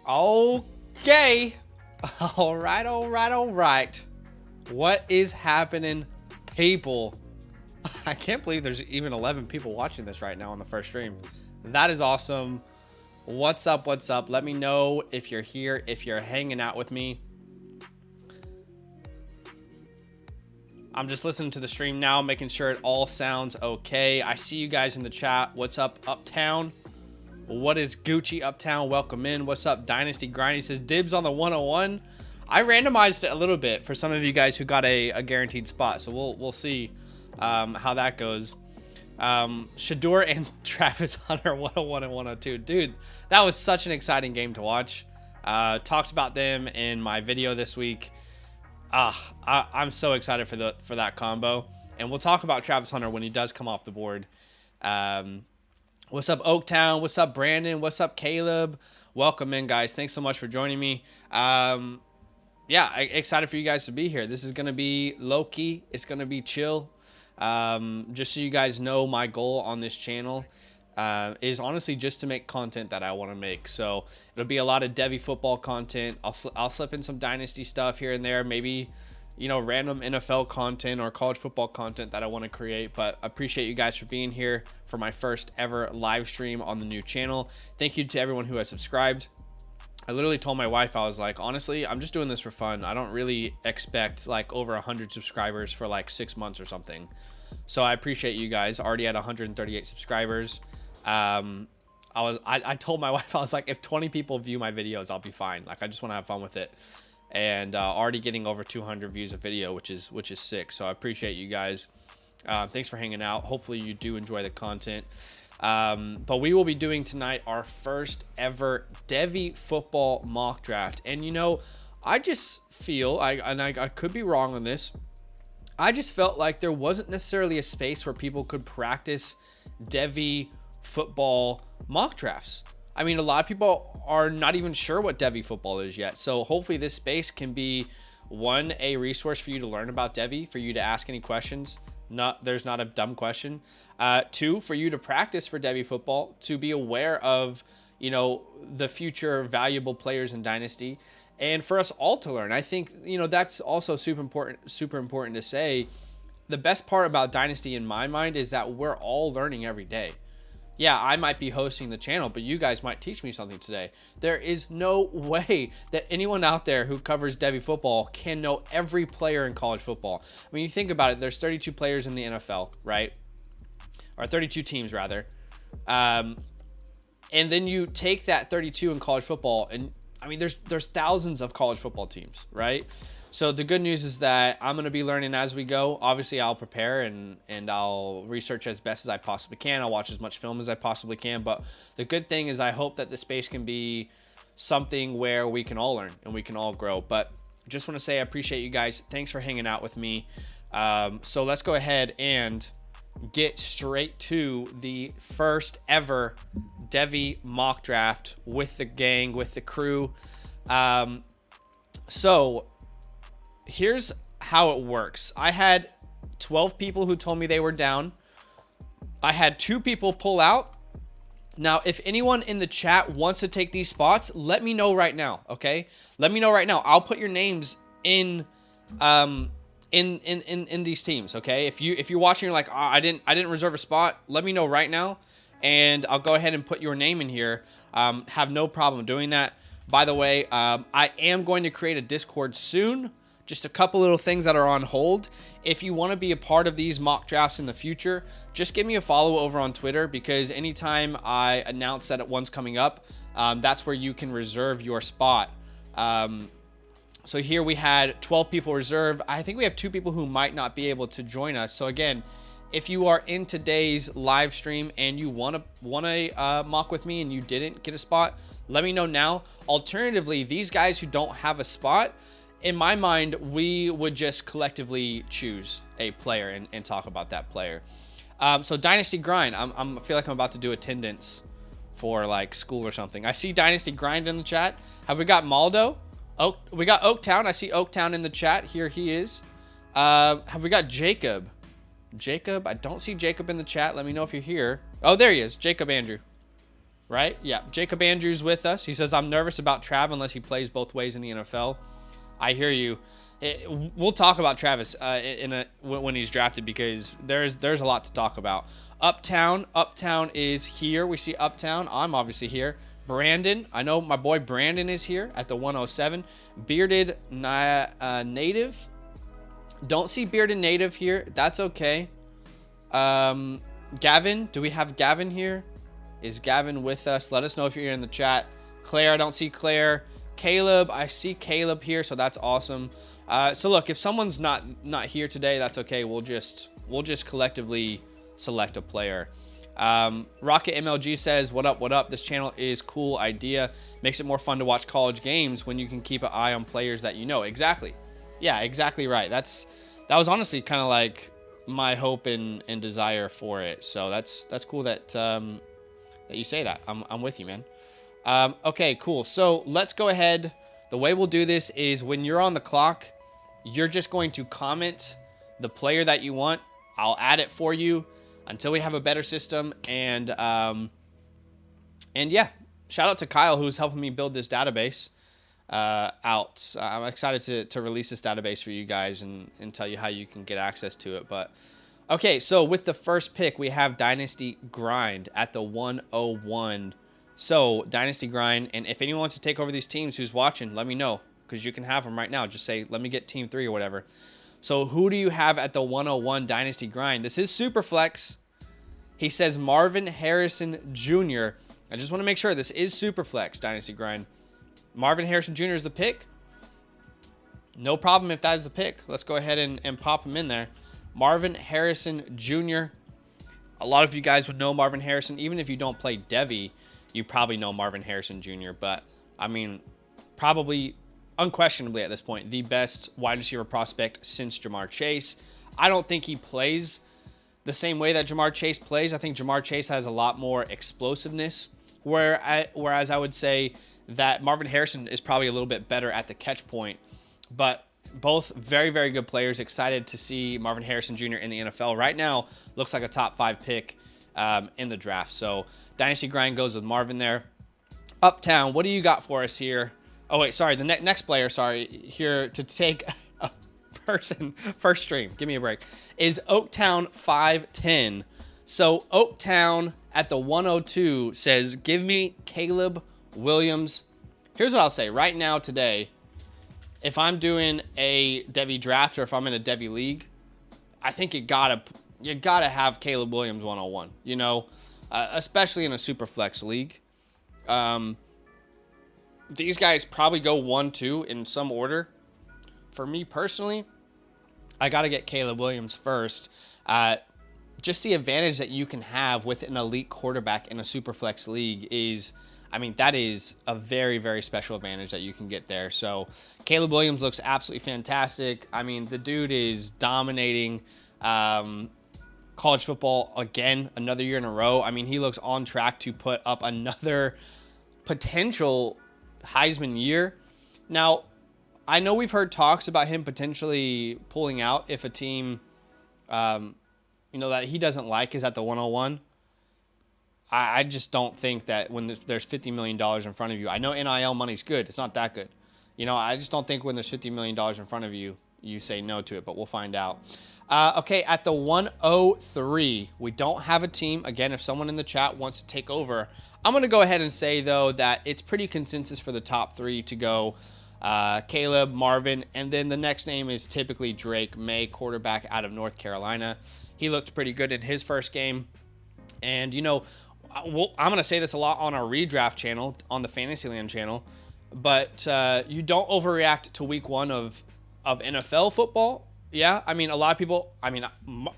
Okay. All right. What is happening, people? I can't believe there's even 11 people watching this right now on the first stream. That is awesome. What's up? What's up? Let me know if you're here, if you're hanging out with me. I'm just listening to the stream now, making sure it all sounds okay. I see you guys in the chat. What's up, Uptown? What is Gucci Uptown? Welcome in. What's up, Dynasty Grindy says dibs on the 101. I randomized it a little bit for some of you guys who got a guaranteed spot, so we'll see how that goes. Shador and Travis Hunter 101 and 102. Dude, that was such an exciting game to watch. Talked about them in my video this week. I'm so excited for that combo, and we'll talk about Travis Hunter when he does come off the board. What's up, Oaktown? What's up, Brandon? What's up, Caleb? Welcome in, guys. Thanks so much for joining me. Yeah, excited for you guys to be here. This is going to be low-key. It's going to be chill. Just so you guys know, my goal on this channel is honestly just to make content that I want to make. So it'll be a lot of Devy football content. I'll slip in some Dynasty stuff here and there. Maybe, you know, random NFL content or college football content that I want to create. But I appreciate you guys for being here for my first ever live stream on the new channel. Thank you to everyone who has subscribed. I literally told my wife, I was like, honestly, I'm just doing this for fun. I don't really expect like over 100 subscribers for like 6 months or something. So I appreciate you guys. Already at 138 subscribers. I told my wife, I was like, if 20 people view my videos, I'll be fine. Like, I just want to have fun with it. And already getting over 200 views a video, which is sick. So I appreciate you guys. Thanks for hanging out. Hopefully you do enjoy the content. But we will be doing tonight our first ever Devy football mock draft. And you know, I just feel, I could be wrong on this, I just felt like there wasn't necessarily a space where people could practice Devy football mock drafts. I mean, a lot of people are not even sure what Devy football is yet. So hopefully this space can be, one, a resource for you to learn about Devy, for you to ask any questions. There's not a dumb question. Two, for you to practice for Devy football, to be aware of, you know, the future valuable players in Dynasty, and for us all to learn. I think, you know, that's also super important to say. The best part about Dynasty in my mind is that we're all learning every day. Yeah, I might be hosting the channel, but you guys might teach me something today. There is no way that anyone out there who covers Devy football can know every player in college football. I mean, you think about it, there's 32 players in the NFL, right? Or 32 teams, rather. And then you take that 32 in college football, and I mean, there's thousands of college football teams, right? So the good news is that I'm going to be learning as we go. Obviously, I'll prepare and I'll research as best as I possibly can. I'll watch as much film as I possibly can. But the good thing is I hope that the space can be something where we can all learn and we can all grow. But just want to say I appreciate you guys. Thanks for hanging out with me. So let's go ahead and get straight to the first ever Devy mock draft with the gang, with the crew. So here's how it works. I had 12 people who told me they were down. I had 2 people pull out. Now, if anyone in the chat wants to take these spots, let me know right now, okay? Let me know right now. I'll put your names in these teams, okay? If you're watching, you're like, oh, I didn't reserve a spot, let me know right now, and I'll go ahead and put your name in here. Have no problem doing that. By the way, I am going to create a Discord soon. Just a couple little things that are on hold. If you want to be a part of these mock drafts in the future, just give me a follow over on Twitter, because anytime I announce that one's coming up, that's where you can reserve your spot. So here we had 12 people reserved. I think we have 2 people who might not be able to join us. So again, if you are in today's live stream and you want to mock with me and you didn't get a spot, let me know now. Alternatively, these guys who don't have a spot, in my mind, we would just collectively choose a player and talk about that player. So Dynasty Grind, I feel like I'm about to do attendance for like school or something. I see Dynasty Grind in the chat. Have we got Maldo? Oh, we got Oaktown. I see Oaktown in the chat. Here he is. Have we got Jacob? Jacob, I don't see Jacob in the chat. Let me know if you're here. Oh, there he is. Jacob Andrew. right? Yeah, Jacob Andrews with us. He says, I'm nervous about Trav unless he plays both ways in the NFL. I hear you. We'll talk about Travis when he's drafted, because there's a lot to talk about. Uptown is here. We see Uptown. I'm obviously here. Brandon, I know my boy Brandon is here at the 107. Bearded Native. Don't see Bearded Native here. That's okay. Gavin, do we have Gavin here? Is Gavin with us? Let us know if you're in the chat. Claire, I don't see Claire. Caleb, I see Caleb here, so that's awesome. So look, if someone's not here today, that's okay. We'll just collectively select a player. Rocket MLG says, what up? This channel is cool idea. Makes it more fun to watch college games when you can keep an eye on players that you know. Exactly. Yeah, exactly right. That was honestly kind of like my hope and desire for it. So that's cool that you say that. I'm with you, man. Okay, cool. So let's go ahead. The way we'll do this is when you're on the clock, you're just going to comment the player that you want. I'll add it for you until we have a better system. And yeah, shout out to Kyle, who's helping me build this database out. I'm excited to release this database for you guys and tell you how you can get access to it. But okay, so with the first pick, we have Dynasty Grind at the 101. So Dynasty Grind, and if anyone wants to take over these teams who's watching, let me know, because you can have them right now. Just say, let me get team 3 or whatever. So who do you have at the 101 Dynasty Grind? This is Superflex. He says Marvin Harrison Jr. I just want to make sure this is Superflex Dynasty Grind. Marvin Harrison Jr. is the pick. No problem if that is the pick. Let's go ahead and pop him in there. Marvin Harrison Jr. A lot of you guys would know Marvin Harrison. Even if you don't play Devy, you probably know Marvin Harrison Jr. But, I mean, probably unquestionably at this point, the best wide receiver prospect since Jamar Chase. I don't think he plays the same way that Jamar Chase plays. I think Jamar Chase has a lot more explosiveness, whereas I would say that Marvin Harrison is probably a little bit better at the catch point. But both very, very good players. Excited to see Marvin Harrison Jr. in the NFL. Right now, looks like a top 5 pick in the draft. So Dynasty Grind goes with Marvin there. Uptown, what do you got for us here? Oh, wait, sorry. The next player, here to take a person first stream. Give me a break. Is Oaktown 510. So Oaktown at the 102 says, give me Caleb Williams. Here's what I'll say. Right now, today, if I'm doing a Devy draft or if I'm in a Devy league, I think you gotta have Caleb Williams 101. You know, especially in a super flex league. These guys probably go 1-2 in some order. For me personally, I got to get Caleb Williams first. Just the advantage that you can have with an elite quarterback in a super flex league is, I mean, that is a very, very special advantage that you can get there. So Caleb Williams looks absolutely fantastic. I mean, the dude is dominating college football again, another year in a row. I mean, he looks on track to put up another potential Heisman year. Now, I know we've heard talks about him potentially pulling out if a team, that he doesn't like is at the 101. I just don't think that when there's $50 million in front of you. I know NIL money's good. It's not that good. I just don't think when there's $50 million in front of you, you say no to it, but we'll find out. Okay, at the 103, we don't have a team. Again, if someone in the chat wants to take over, I'm going to go ahead and say, though, that it's pretty consensus for the top 3 to go Caleb, Marvin, and then the next name is typically Drake May, quarterback out of North Carolina. He looked pretty good in his first game. And, I'm going to say this a lot on our redraft channel, on the Fantasyland channel, but you don't overreact to week 1 of NFL football. Yeah, I mean, a lot of people,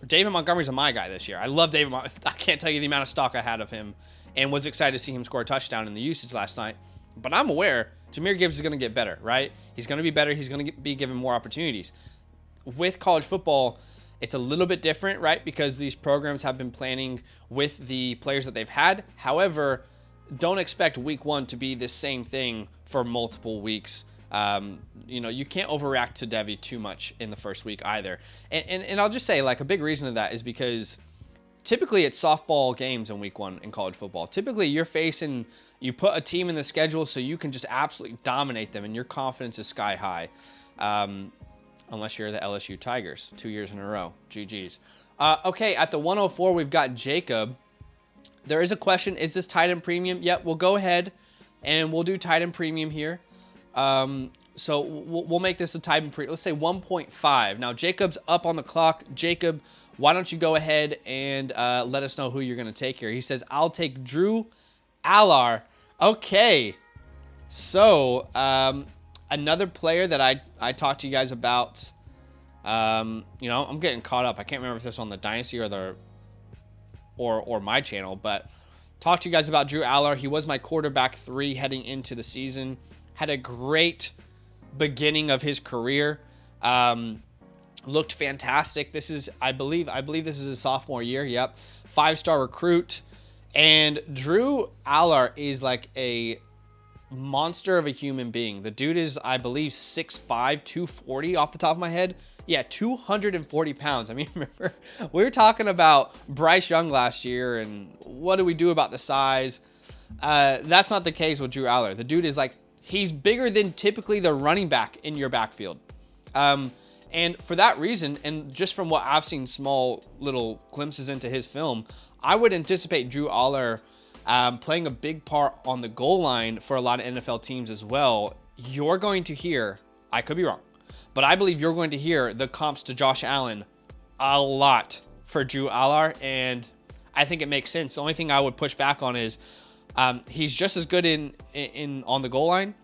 David Montgomery's a my guy this year. I love David I can't tell you the amount of stock I had of him and was excited to see him score a touchdown in the usage last night. But I'm aware Jahmyr Gibbs is going to get better, right? He's going to be better. He's going to be given more opportunities. With college football, it's a little bit different, right? Because these programs have been planning with the players that they've had. However, don't expect week 1 to be the same thing for multiple weeks. You can't overreact to Devy too much in the first week either. And I'll just say, like, a big reason of that is because typically it's softball games in week 1 in college football. Typically you put a team in the schedule so you can just absolutely dominate them and your confidence is sky high. Unless you're the LSU Tigers 2 years in a row. GG's. Okay, at the 104, we've got Jacob. There is a question, is this tight end premium? Yep, we'll go ahead and we'll do tight end premium here. So we'll make this a tight end premium. Let's say 1.5. Now, Jacob's up on the clock. Jacob, why don't you go ahead and let us know who you're going to take here. He says, I'll take Drew Allar. Okay. So, another player that I talked to you guys about, I'm getting caught up. I can't remember if this was on the Dynasty or my channel, but talked to you guys about Drew Allar. He was my quarterback 3 heading into the season. Had a great beginning of his career. Looked fantastic. This is, I believe this is his sophomore year. Yep. 5-star recruit. And Drew Allar is like a monster of a human being. The dude is, I believe, 6'5", 240 off the top of my head. Yeah, 240 pounds. I mean, remember, we were talking about Bryce Young last year and what do we do about the size? That's not the case with Drew Allar. The dude is like, he's bigger than typically the running back in your backfield. And for that reason, and just from what I've seen small little glimpses into his film, I would anticipate Drew Allar playing a big part on the goal line for a lot of NFL teams as well. You're going to hear, I could be wrong, but I believe you're going to hear the comps to Josh Allen a lot for Drew Allar, and I think it makes sense. The only thing I would push back on is he's just as good in on the goal line,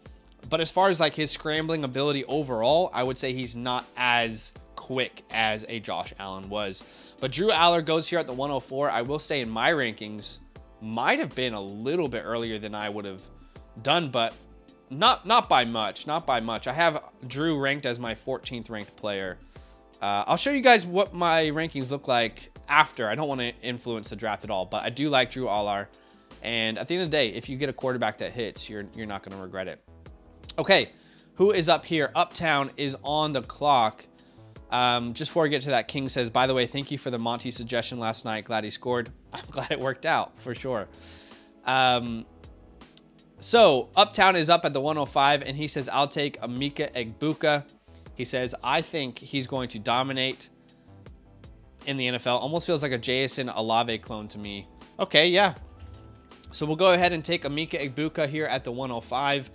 but as far as like his scrambling ability overall, I would say he's not as quick as a Josh Allen was. But Drew Allar goes here at the 104. I will say in my rankings, might have been a little bit earlier than I would have done, but not by much. Not by much. I have Drew ranked as my 14th ranked player. I'll show you guys what my rankings look like after. I don't want to influence the draft at all, but I do like Drew Allar. And at the end of the day, if you get a quarterback that hits, you're not going to regret it. Okay, who is up here? Uptown is on the clock. Just before we get to that, King says, by the way, thank you for the Monty suggestion last night. Glad he scored. I'm glad it worked out, for sure. So, Uptown is up at the 105, and he says, I'll take Emeka Egbuka. He says, I think he's going to dominate in the NFL. Almost feels like a Jason Olave clone to me. Okay, yeah. So, we'll go ahead and take Emeka Egbuka here at the 105.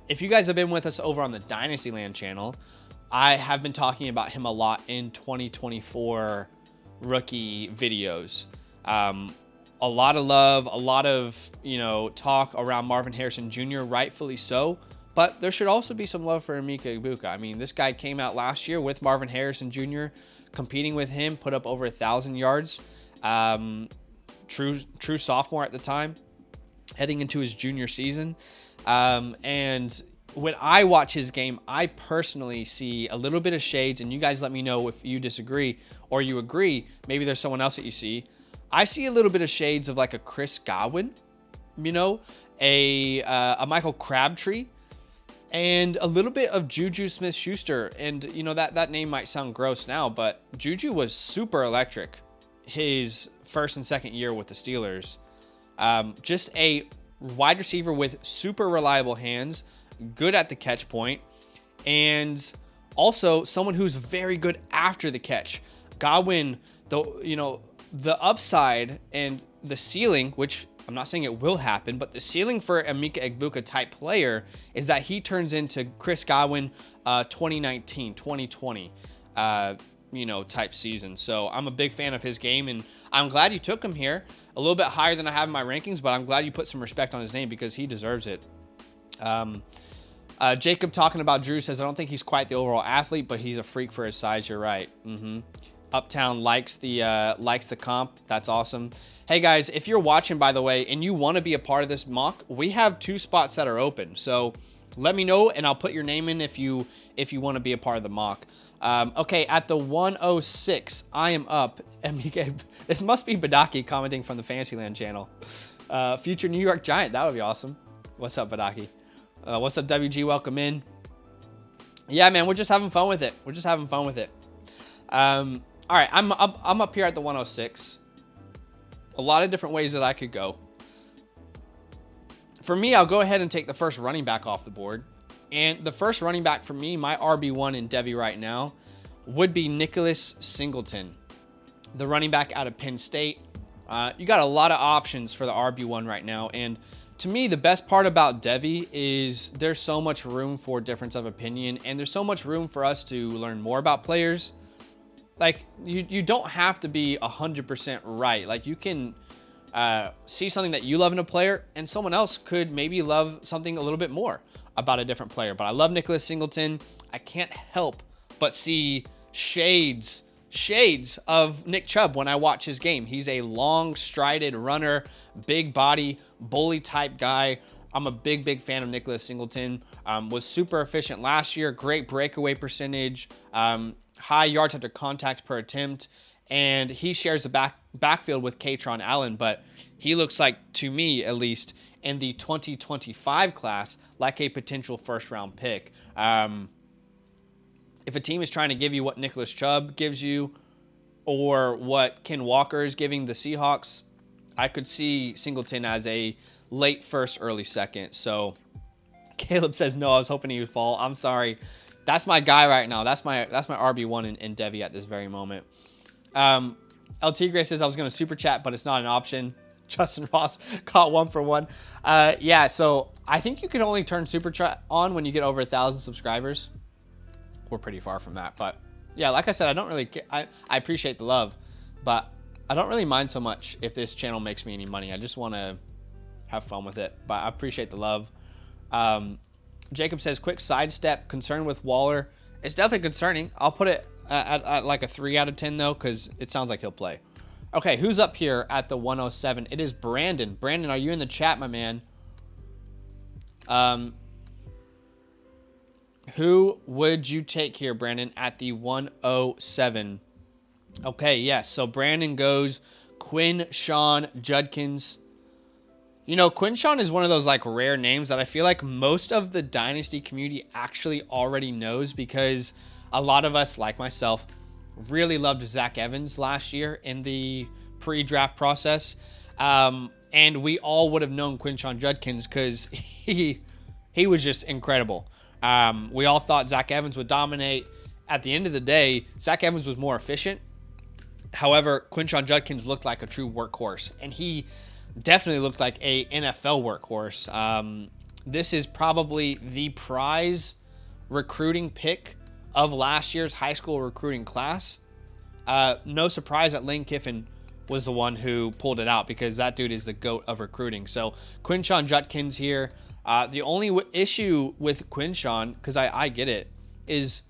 If you guys have been with us over on the Dynasty Land channel, I have been talking about him a lot in 2024 rookie videos. A lot of love, a lot of, talk around Marvin Harrison Jr., rightfully so, but there should also be some love for Emeka Egbuka. I mean, this guy came out last year with Marvin Harrison Jr., competing with him, put up over 1,000 yards. True sophomore at the time, heading into his junior season. And when I watch his game, I personally see a little bit of shades, and you guys let me know if you disagree or you agree. Maybe there's someone else that you see. I see a little bit of shades of like a Chris Godwin, a Michael Crabtree, and a little bit of Juju Smith-Schuster. And, that name might sound gross now, but Juju was super electric his first and second year with the Steelers. Just a wide receiver with super reliable hands, good at the catch point, and also someone who's very good after the catch. Godwin, the upside and the ceiling, which I'm not saying it will happen, but the ceiling for Emeka Egbuka type player is that he turns into Chris Godwin 2019, 2020 type season. So I'm a big fan of his game, and I'm glad you took him here. A little bit higher than I have in my rankings, but I'm glad you put some respect on his name because he deserves it. Jacob talking about Drew says, I don't think he's quite the overall athlete, but he's a freak for his size. You're right. Uptown likes the comp. That's awesome. Hey guys, if you're watching, by the way, and you want to be a part of this mock, we have 2 spots that are open. So let me know, and I'll put your name in if you want to be a part of the mock. Okay, at the 106, I am up. This must be Badaki commenting from the Fantasyland channel. Future New York Giant. That would be awesome. What's up, Badaki? What's up, WG? Welcome in. Yeah, man, we're just having fun with it. All right, I'm up here at the 106. A lot of different ways that I could go. For me, I'll go ahead and take the first running back off the board. And the first running back for me, my RB1 in Devy right now, would be Nicholas Singleton, the running back out of Penn State. You got a lot of options for the RB1 right now. And to me, the best part about Devy is there's so much room for difference of opinion, and there's so much room for us to learn more about players. Like, you don't have to be 100% right. Like, you can see something that you love in a player, and someone else could maybe love something a little bit more about a different player. But I love Nicholas Singleton. I can't help but see shades of Nick Chubb when I watch his game. He's a long strided runner, big body, bully type guy. I'm a big fan of Nicholas Singleton. Was super efficient last year, great breakaway percentage, high yards after contact per attempt, and he shares the backfield with Katron Allen, but he looks like, to me at least, in the 2025 class, like a potential first-round pick. If a team is trying to give you what Nicholas Chubb gives you or what Ken Walker is giving the Seahawks, I could see Singleton as a late first, early second. So Caleb says, no, I was hoping he would fall. I'm sorry. That's my guy right now. That's my RB1 in Devy at this very moment. El Tigre says I was going to super chat, but it's not an option. Justin Ross caught 1 for 1. Yeah, so I think you can only turn super chat on when you get over 1,000 subscribers. We're pretty far from that, but yeah, like I said, I don't really I appreciate the love, but I don't really mind so much if this channel makes me any money. I just want to have fun with it, but I appreciate the love. Jacob says, quick sidestep, concern with Waller. It's definitely concerning. I'll put it at like a 3 out of 10 though, because it sounds like he'll play. Okay, who's up here at the 107? It is Brandon. Brandon, are you in the chat, my man? Who would you take here, Brandon, at the 107? Okay, yes. So Brandon goes Quinshon Judkins. You know, Quinshon is one of those like rare names that I feel like most of the Dynasty community actually already knows, because a lot of us, like myself, really loved Zach Evans last year in the pre-draft process. And we all would have known Quinshon Judkins because he was just incredible. We all thought Zach Evans would dominate. At the end of the day, Zach Evans was more efficient. However, Quinshon Judkins looked like a true workhorse, and he definitely looked like a NFL workhorse. This is probably the prize recruiting pick of last year's high school recruiting class. No surprise that Lane Kiffin was the one who pulled it out, because that dude is the GOAT of recruiting. So Quinshon Judkins here. The only issue with Quinshon, because I get it, is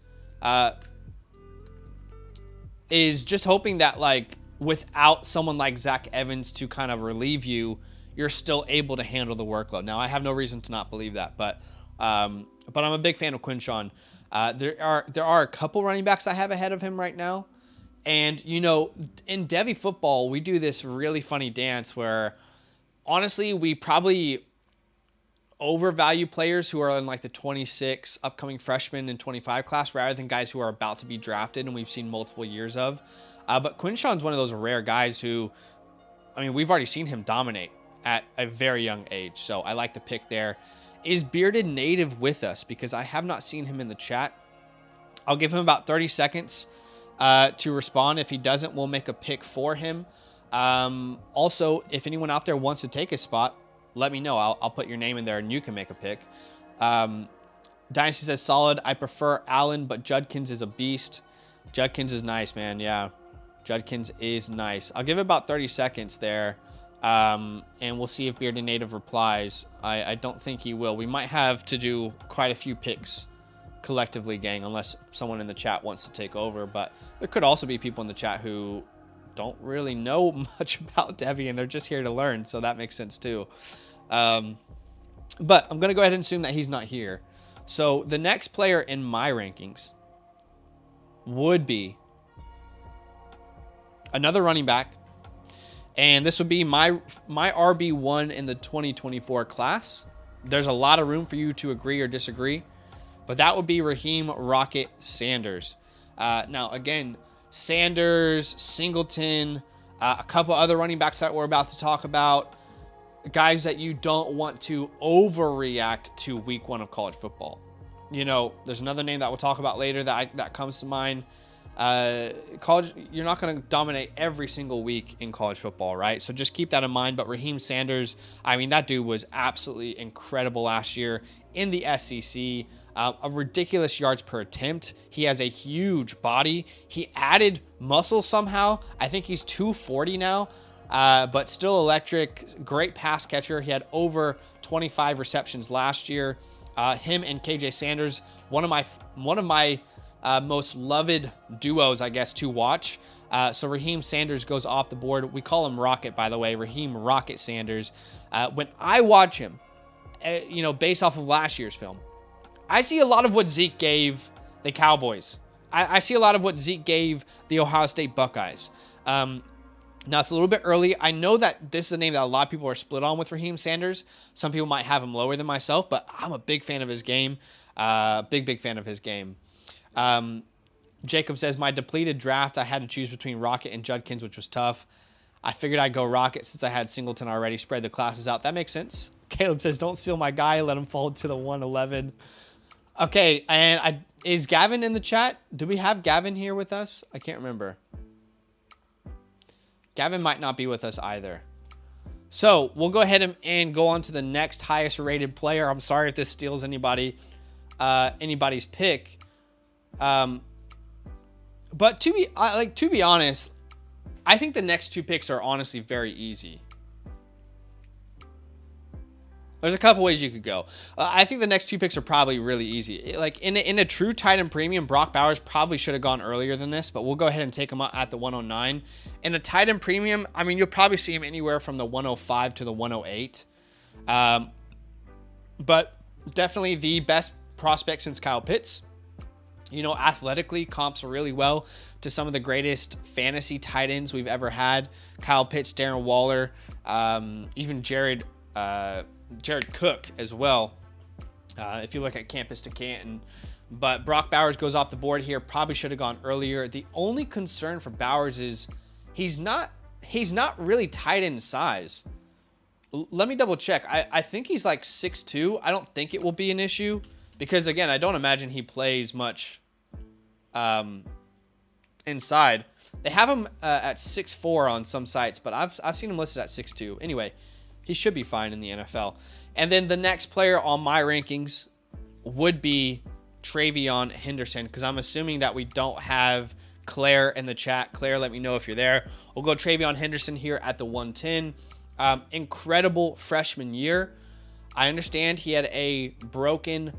just hoping that, like, without someone like Zach Evans to kind of relieve you, you're still able to handle the workload. Now, I have no reason to not believe that, but I'm a big fan of Quinshon. There are a couple running backs I have ahead of him right now. And, you know, in Devy football, we do this really funny dance where, honestly, we probably overvalue players who are in like the 26 upcoming freshmen and 25 class rather than guys who are about to be drafted and we've seen multiple years of. But Quinshon's one of those rare guys who, I mean, we've already seen him dominate at a very young age. So I like the pick there. Is Bearded Native with us? Because I have not seen him in the chat. I'll give him about 30 seconds to respond. If he doesn't, we'll make a pick for him. Also, if anyone out there wants to take his spot, let me know. I'll put your name in there and you can make a pick. Dynasty says solid. I prefer Allen, but Judkins is a beast. Judkins is nice, man. Yeah, Judkins is nice. I'll give it about 30 seconds there. And we'll see if Bearded Native replies. I don't think he will. We might have to do quite a few picks collectively, gang, unless someone in the chat wants to take over. But there could also be people in the chat who don't really know much about Devy and they're just here to learn, so that makes sense too. But I'm going to go ahead and assume that he's not here. So the next player in my rankings would be another running back, and this would be my RB1 in the 2024 class. There's a lot of room for you to agree or disagree, but that would be Raheem Rocket Sanders. Now, again, Sanders, Singleton, A couple other running backs that we're about to talk about, guys that you don't want to overreact to week 1 of college football. You know, there's another name that we'll talk about later that comes to mind. College, you're not going to dominate every single week in college football, right? So just keep that in mind. But Raheem Sanders, I mean, that dude was absolutely incredible last year in the SEC. A ridiculous yards per attempt. He has a huge body. He added muscle somehow. I think he's 240 now, but still electric. Great pass catcher. He had over 25 receptions last year. Him and KJ Sanders, one of my most loved duos, I guess, to watch. So Raheem Sanders goes off the board. We call him Rocket, by the way, Raheem Rocket Sanders. When I watch him, based off of last year's film, I see a lot of what Zeke gave the Cowboys. I see a lot of what Zeke gave the Ohio State Buckeyes. Now, it's a little bit early. I know that this is a name that a lot of people are split on with Raheem Sanders. Some people might have him lower than myself, but I'm a big fan of his game. Big fan of his game. Jacob says, my depleted draft, I had to choose between Rocket and Judkins, which was tough. I figured I'd go Rocket since I had Singleton already. Spread the classes out. That makes sense. Caleb says, don't steal my guy. Let him fall to the 111. Okay, and is Gavin in the chat? Do we have Gavin here with us? I can't remember. Gavin might not be with us either. So we'll go ahead and go on to the next highest rated player. I'm sorry if this steals anybody's pick. But to be honest, I think the next 2 picks are honestly very easy. There's a couple ways you could go. I think the next 2 picks are probably really easy. Like in a true tight end premium, Brock Bowers probably should have gone earlier than this, but we'll go ahead and take him at the 109. In a tight end premium, I mean, you'll probably see him anywhere from the 105 to the 108. But definitely the best prospect since Kyle Pitts. You know, athletically comps really well to some of the greatest fantasy tight ends we've ever had. Kyle Pitts, Darren Waller, even Jared Cook as well, if you look at Campus to Canton. But Brock Bowers goes off the board here. Probably should have gone earlier. The only concern for Bowers is he's not really tight end size. Let me double check. I think he's like 6'2". I don't think it will be an issue because, again, I don't imagine he plays much inside. They have him at 6'4" on some sites, but I've seen him listed at 6'2". Anyway, he should be fine in the NFL. And then the next player on my rankings would be Travion Henderson, because I'm assuming that we don't have Claire in the chat. Claire, let me know if you're there. We'll go Travion Henderson here at the 110. Incredible freshman year. I understand he had a broken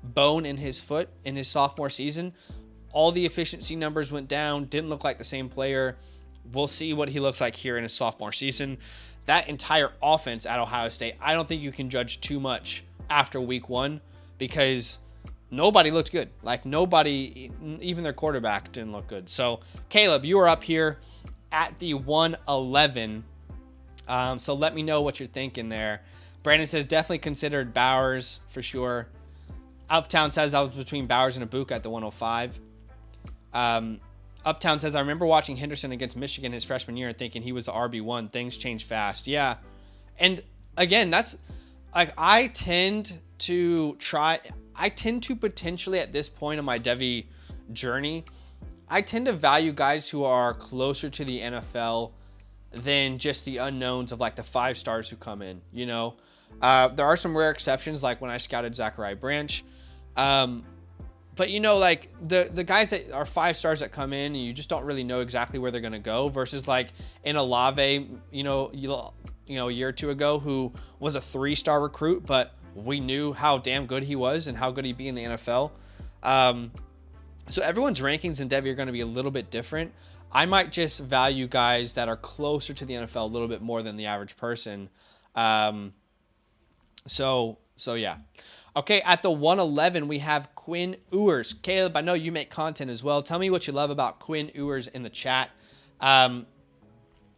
bone in his foot in his sophomore season. All the efficiency numbers went down. Didn't look like the same player. We'll see what he looks like here in his sophomore season. That entire offense at Ohio State, I don't think you can judge too much after week 1 because nobody looked good. Like nobody, even their quarterback didn't look good. So Caleb, you are up here at the 111. So let me know what you're thinking there. Brandon says definitely considered Bowers for sure. Uptown says I was between Bowers and Ibuka at the 105. Uptown says, I remember watching Henderson against Michigan his freshman year and thinking he was the RB1. Things change fast. Yeah. And again, that's like, I tend to potentially at this point in my Devy journey, I tend to value guys who are closer to the NFL than just the unknowns of like the 5 stars who come in, you know? There are some rare exceptions, like when I scouted Zachariah Branch. But, you know, like the guys that are 5 stars that come in and you just don't really know exactly where they're going to go versus like in Olave, a year or 2 ago, who was a 3-star recruit, but we knew how damn good he was and how good he'd be in the NFL. So everyone's rankings in Devy are going to be a little bit different. I might just value guys that are closer to the NFL a little bit more than the average person. So yeah. Okay, at the 111, we have Quinn Ewers. Caleb, I know you make content as well. Tell me what you love about Quinn Ewers in the chat. I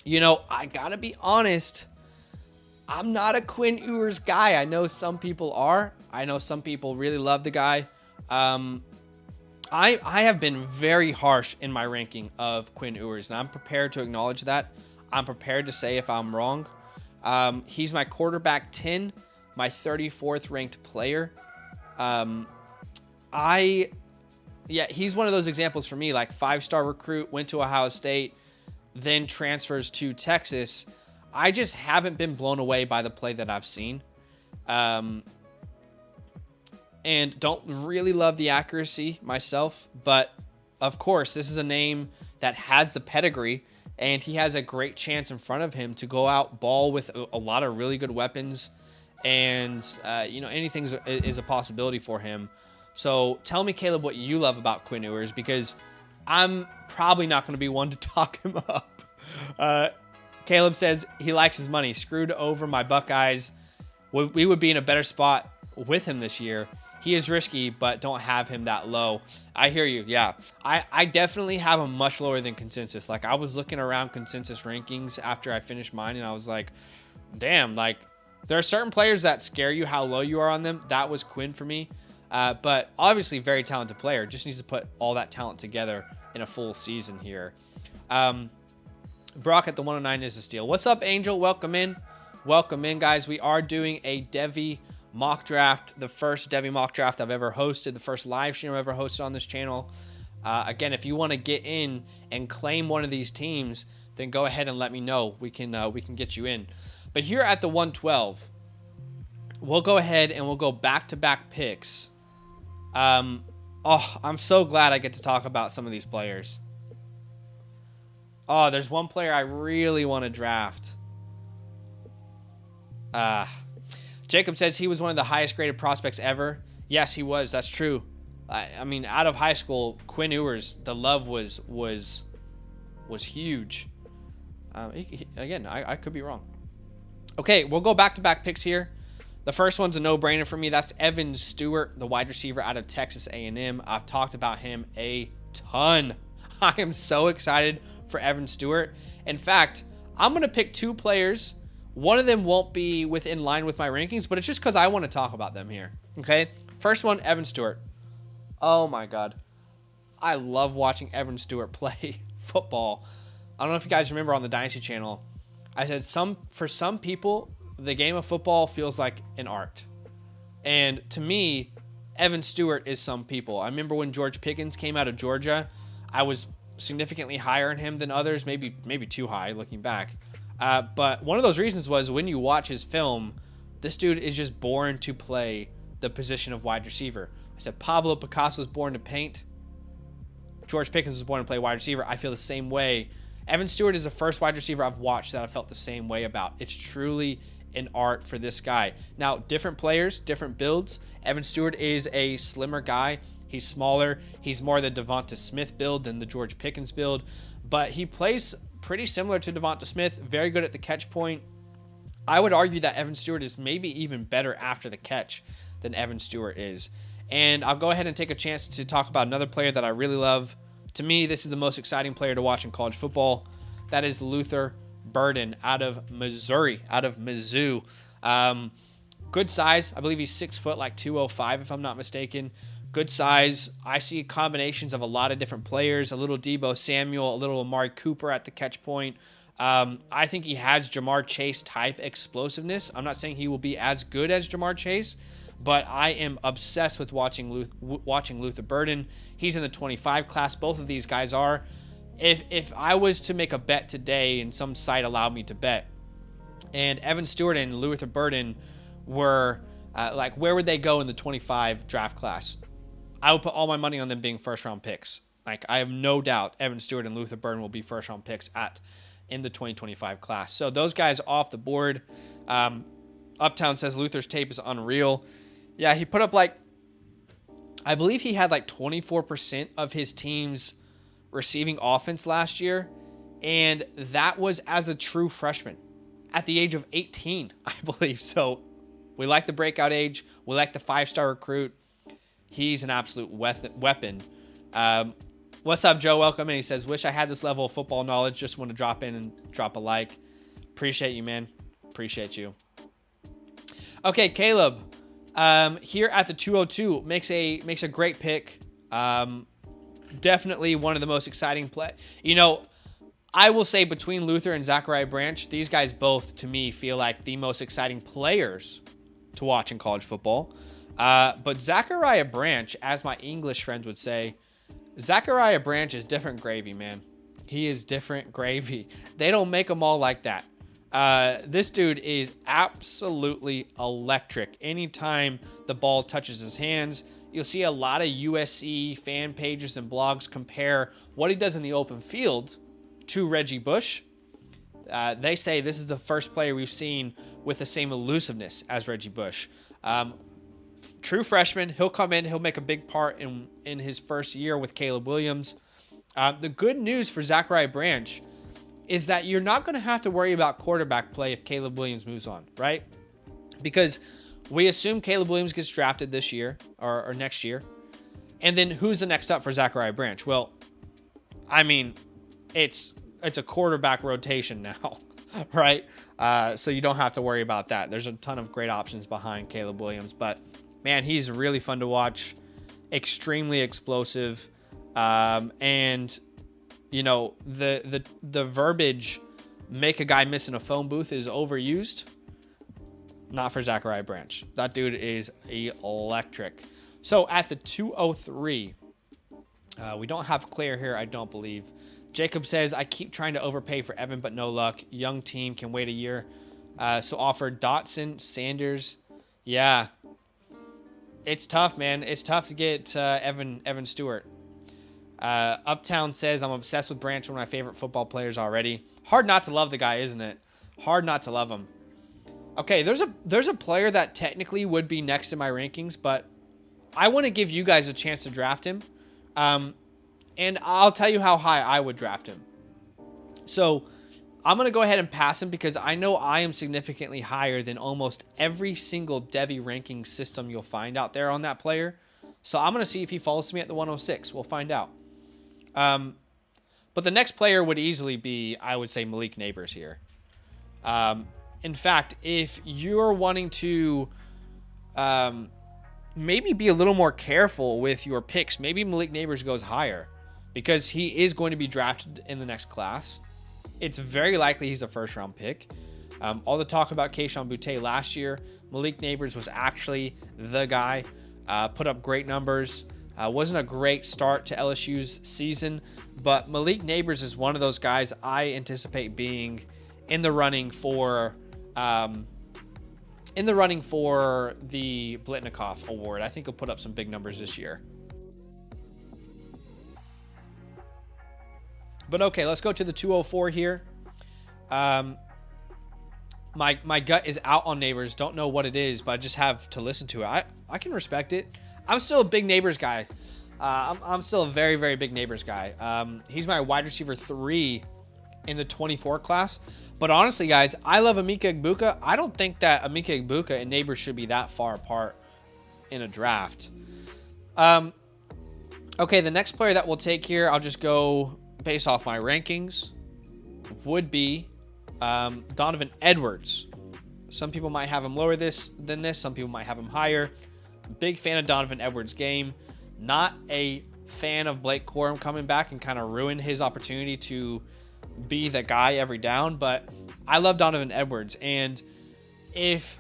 got to be honest. I'm not a Quinn Ewers guy. I know some people are. I know some people really love the guy. I have been very harsh in my ranking of Quinn Ewers, and I'm prepared to acknowledge that. I'm prepared to say if I'm wrong. He's my quarterback 10, my 34th ranked player. He's one of those examples for me, like 5-star recruit, went to Ohio State, then transfers to Texas. I just haven't been blown away by the play that I've seen. And don't really love the accuracy myself, but of course, this is a name that has the pedigree, and he has a great chance in front of him to go out ball with a lot of really good weapons, and anything is a possibility for him. So tell me, Caleb, what you love about Quinn Ewers, because I'm probably not going to be one to talk him up. Caleb says he likes his money. Screwed over my Buckeyes. We would be in a better spot with him this year. He is risky, but don't have him that low. I hear you. Yeah, I definitely have him much lower than consensus. Like, I was looking around consensus rankings after I finished mine, and I was like, damn, like, there are certain players that scare you how low you are on them. That was Quinn for me. But obviously very talented player. Just needs to put all that talent together in a full season here. Brock at the 109 is a steal. What's up, Angel? Welcome in. Welcome in, guys. We are doing a Devy mock draft, the first Devy mock draft I've ever hosted, the first live stream I've ever hosted on this channel. Again, if you want to get in and claim one of these teams, then go ahead and let me know. We can get you in. But here at the 112, we'll go ahead and we'll go back-to-back picks. I'm so glad I get to talk about some of these players. Oh, there's one player I really want to draft. Jacob says he was one of the highest graded prospects ever. Yes, he was. That's true. I mean, out of high school, Quinn Ewers, the love was huge. Again, I could be wrong. Okay, we'll go back-to-back picks here. The first one's a no-brainer for me. That's Evan Stewart, the wide receiver out of Texas A&M. I've talked about him a ton. I am so excited for Evan Stewart. In fact, I'm going to pick two players. One of them won't be within line with my rankings, but it's just because I want to talk about them here. Okay? First one, Evan Stewart. Oh, my God. I love watching Evan Stewart play football. I don't know if you guys remember on the Dynasty channel, I said for some people, the game of football feels like an art. And to me, Evan Stewart is some people. I remember when George Pickens came out of Georgia, I was significantly higher on him than others, maybe too high looking back. But one of those reasons was when you watch his film, this dude is just born to play the position of wide receiver. I said Pablo Picasso was born to paint. George Pickens was born to play wide receiver. I feel the same way. Evan Stewart is the first wide receiver I've watched that I felt the same way about. It's truly an art for this guy. Now, different players, different builds. Evan Stewart is a slimmer guy. He's smaller. He's more the Devonta Smith build than the George Pickens build. But he plays pretty similar to Devonta Smith. Very good at the catch point. I would argue that Evan Stewart is maybe even better after the catch than Evan Stewart is. And I'll go ahead and take a chance to talk about another player that I really love. To me, this is the most exciting player to watch in college football. That is Luther Burden out of Missouri, out of Mizzou. Good size. I believe he's 6 foot, like 205, if I'm not mistaken. Good size. I see combinations of a lot of different players. A little Deebo Samuel, a little Amari Cooper at the catch point. I think he has Jamar Chase type explosiveness. I'm not saying he will be as good as Jamar Chase, but I am obsessed with watching Luther Burden. He's in the 25 class. Both of these guys are. If I was to make a bet today and some site allowed me to bet, and Evan Stewart and Luther Burden were where would they go in the 25 draft class? I would put all my money on them being first-round picks. Like, I have no doubt Evan Stewart and Luther Burden will be first-round picks in the 2025 class. So those guys off the board. Uptown says Luther's tape is unreal. Yeah, he put up I believe he had 24% of his team's receiving offense last year, and that was as a true freshman at the age of 18, I believe. So we like the breakout age. We like the 5-star recruit. He's an absolute weapon. What's up, Joe? Welcome in. He says, wish I had this level of football knowledge. Just want to drop in and drop a like. Appreciate you, man. Appreciate you. Okay, Caleb. Here at the 202 makes a great pick. Definitely one of the most exciting play. I will say between Luther and Zachariah Branch, these guys both, to me, feel like the most exciting players to watch in college football. But Zachariah Branch, as my English friends would say, Zachariah Branch is different gravy, man. He is different gravy. They don't make them all like that. This dude is absolutely electric. Anytime the ball touches his hands, you'll see a lot of USC fan pages and blogs compare what he does in the open field to Reggie Bush. They say this is the first player we've seen with the same elusiveness as Reggie Bush. True freshman, he'll come in, he'll make a big part in his first year with Caleb Williams. The good news for Zachariah Branch is that you're not going to have to worry about quarterback play if Caleb Williams moves on, right? Because we assume Caleb Williams gets drafted this year or next year. And then who's the next up for Zachariah Branch? Well, I mean, it's a quarterback rotation now, right? So you don't have to worry about that. There's a ton of great options behind Caleb Williams, but man, he's really fun to watch, extremely explosive, and you know the verbiage "make a guy miss in a phone booth" is overused. Not for Zachariah Branch. That dude is electric. So at the 203, we don't have Claire here, I don't believe. Jacob says, I keep trying to overpay for Evan, but no luck. Young team can wait a year. So offer Dotson, Sanders. Yeah. It's tough, man. It's tough to get Evan Stewart. Uptown says, I'm obsessed with Branch, one of my favorite football players already. Hard not to love the guy, isn't it? Hard not to love him. Okay, there's a player that technically would be next in my rankings, but I want to give you guys a chance to draft him. And I'll tell you how high I would draft him. So I'm going to go ahead and pass him because I know I am significantly higher than almost every single Devy ranking system you'll find out there on that player. So I'm going to see if he falls to me at the 106. We'll find out. But the next player would easily be, I would say, Malik Neighbors here. In fact, if you're wanting to maybe be a little more careful with your picks, maybe Malik Neighbors goes higher because he is going to be drafted in the next class. It's very likely he's a first-round pick. All the talk about Kayshon Boutte last year, Malik Neighbors was actually the guy. Put up great numbers. Wasn't a great start to LSU's season, but Malik Neighbors is one of those guys I anticipate being in the running for the Blitnikoff Award. I think he'll put up some big numbers this year. But okay, let's go to the 204 here. My gut is out on Neighbors. Don't know what it is, but I just have to listen to it. I can respect it. I'm still a big Neighbors guy. I'm still a very, very big Neighbors guy. He's my wide receiver 3 in the 24 class. But honestly, guys, I love Emeka Egbuka. I don't think that Emeka Egbuka and Neighbors should be that far apart in a draft. Okay, the next player that we'll take here, I'll just go based off my rankings, would be Donovan Edwards. Some people might have him lower than this. Some people might have him higher. Big fan of Donovan Edwards' game. Not a fan of Blake Corum coming back and kind of ruin his opportunity to be the guy every down, but I love Donovan Edwards. And if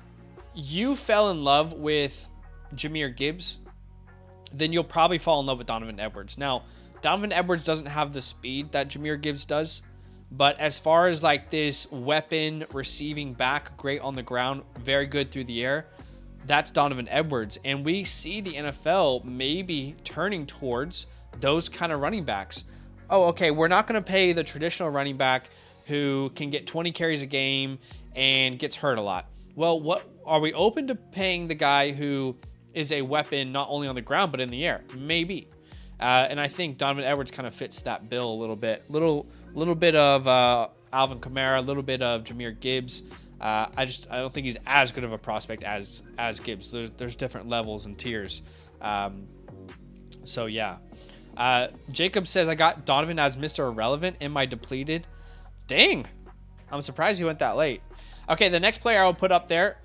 you fell in love with Jahmyr Gibbs, then you'll probably fall in love with Donovan Edwards. Now, Donovan Edwards doesn't have the speed that Jahmyr Gibbs does, but as far as like this weapon receiving back, great on the ground, very good through the air, that's Donovan Edwards. And we see the NFL maybe turning towards those kind of running backs. Oh, okay, we're not going to pay the traditional running back who can get 20 carries a game and gets hurt a lot. Well, what are we open to paying the guy who is a weapon not only on the ground but in the air? Maybe. And I think Donovan Edwards kind of fits that bill a little bit. Little bit of Alvin Kamara, a little bit of Jahmyr Gibbs. I don't think he's as good of a prospect as Gibbs. There's different levels and tiers. So yeah. Jacob says, I got Donovan as Mr. Irrelevant in my depleted. Dang. I'm surprised he went that late. Okay, the next player I will put up there,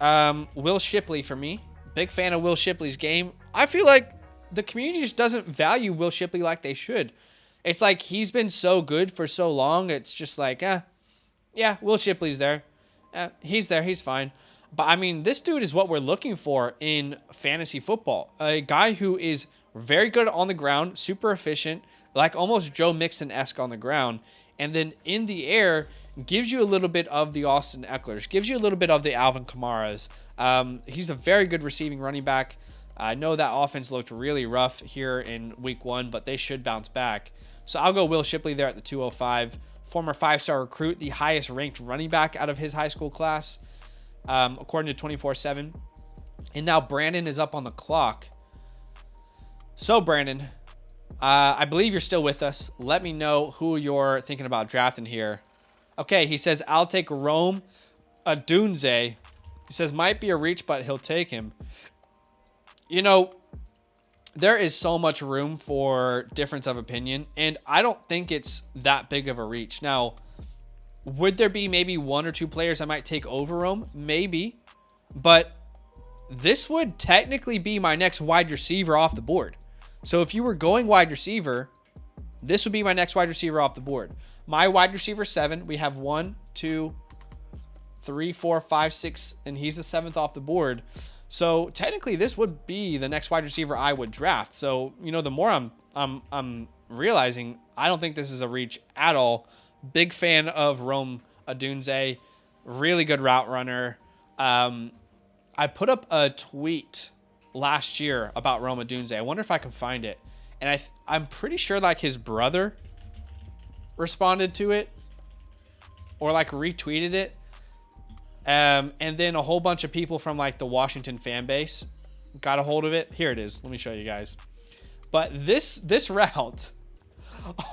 Will Shipley for me. Big fan of Will Shipley's game. I feel like the community just doesn't value Will Shipley like they should. It's like he's been so good for so long. It's just like, yeah, Will Shipley's there. He's there. He's fine. But, I mean, this dude is what we're looking for in fantasy football. A guy who is very good on the ground, super efficient, like almost Joe Mixon-esque on the ground. And then in the air, gives you a little bit of the Austin Ecklers, gives you a little bit of the Alvin Kamaras. He's a very good receiving running back. I know that offense looked really rough here in week 1, but they should bounce back. So I'll go Will Shipley there at the 205. Former 5-star recruit, the highest ranked running back out of his high school class, according to 24/7. And now Brandon is up on the clock. So Brandon, I believe you're still with us. Let me know who you're thinking about drafting here. Okay, he says, I'll take Rome Odunze. He says, might be a reach, but he'll take him. You know, there is so much room for difference of opinion, and I don't think it's that big of a reach. Now, would there be maybe 1 or 2 players I might take over Rome? Maybe. But this would technically be my next wide receiver off the board. So if you were going wide receiver, this would be my next wide receiver off the board. My wide receiver 7, we have 1, 2, 3, 4, 5, 6, and he's the 7th off the board. So technically this would be the next wide receiver I would draft. So, you know, the more I'm realizing, I don't think this is a reach at all. Big fan of Rome Odunze, really good route runner. I put up a tweet last year about Rome Odunze. I wonder if I can find it. And I'm pretty sure like his brother responded to it or like retweeted it. And then a whole bunch of people from like the Washington fan base got a hold of it. Here it is. Let me show you guys. But this route,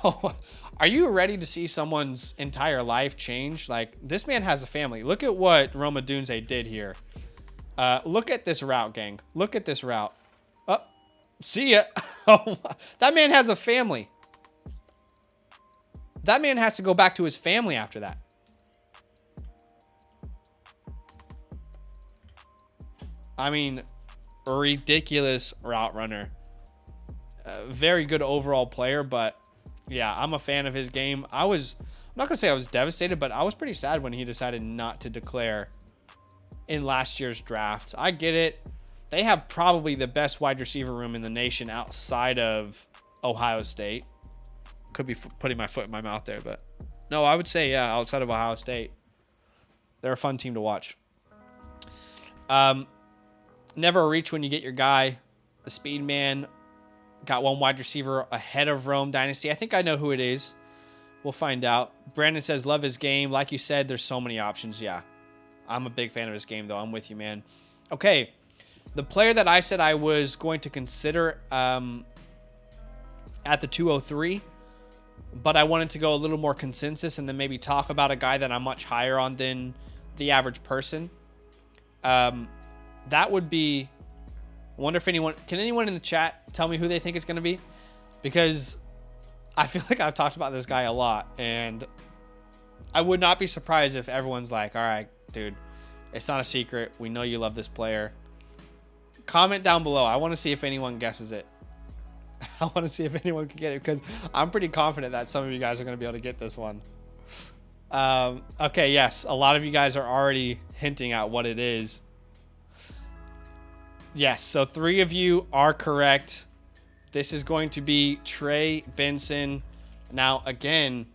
oh, are you ready to see someone's entire life change? Like, this man has a family. Look at what Rome Odunze did here. Look at this route, gang. Look at this route. Oh, see ya. Oh, that man has a family. That man has to go back to his family after that. I mean, ridiculous route runner. Very good overall player, but yeah, I'm a fan of his game. I'm not gonna say I was devastated, but I was pretty sad when he decided not to declare in last year's draft. I get it. They have probably the best wide receiver room in the nation outside of Ohio State. Could be putting my foot in my mouth there, but no, I would say, yeah, outside of Ohio State. They're a fun team to watch. Never a reach when you get your guy. The speed man got one wide receiver ahead of Rome Dynasty. I think I know who it is. We'll find out. Brandon says, love his game. Like you said, there's so many options. Yeah, I'm a big fan of his game, though. I'm with you, man. Okay, the player that I said I was going to consider at the 203, but I wanted to go a little more consensus and then maybe talk about a guy that I'm much higher on than the average person. That would be, I wonder if can anyone in the chat tell me who they think it's going to be? Because I feel like I've talked about this guy a lot, and I would not be surprised if everyone's like, all right, dude, it's not a secret. We know you love this player. Comment down below. I want to see if anyone guesses it. I want to see if anyone can get it, because I'm pretty confident that some of you guys are going to be able to get this one. Okay, yes, a lot of you guys are already hinting at what it is. Yes, so 3 of you are correct. This is going to be Trey Benson. Now, again,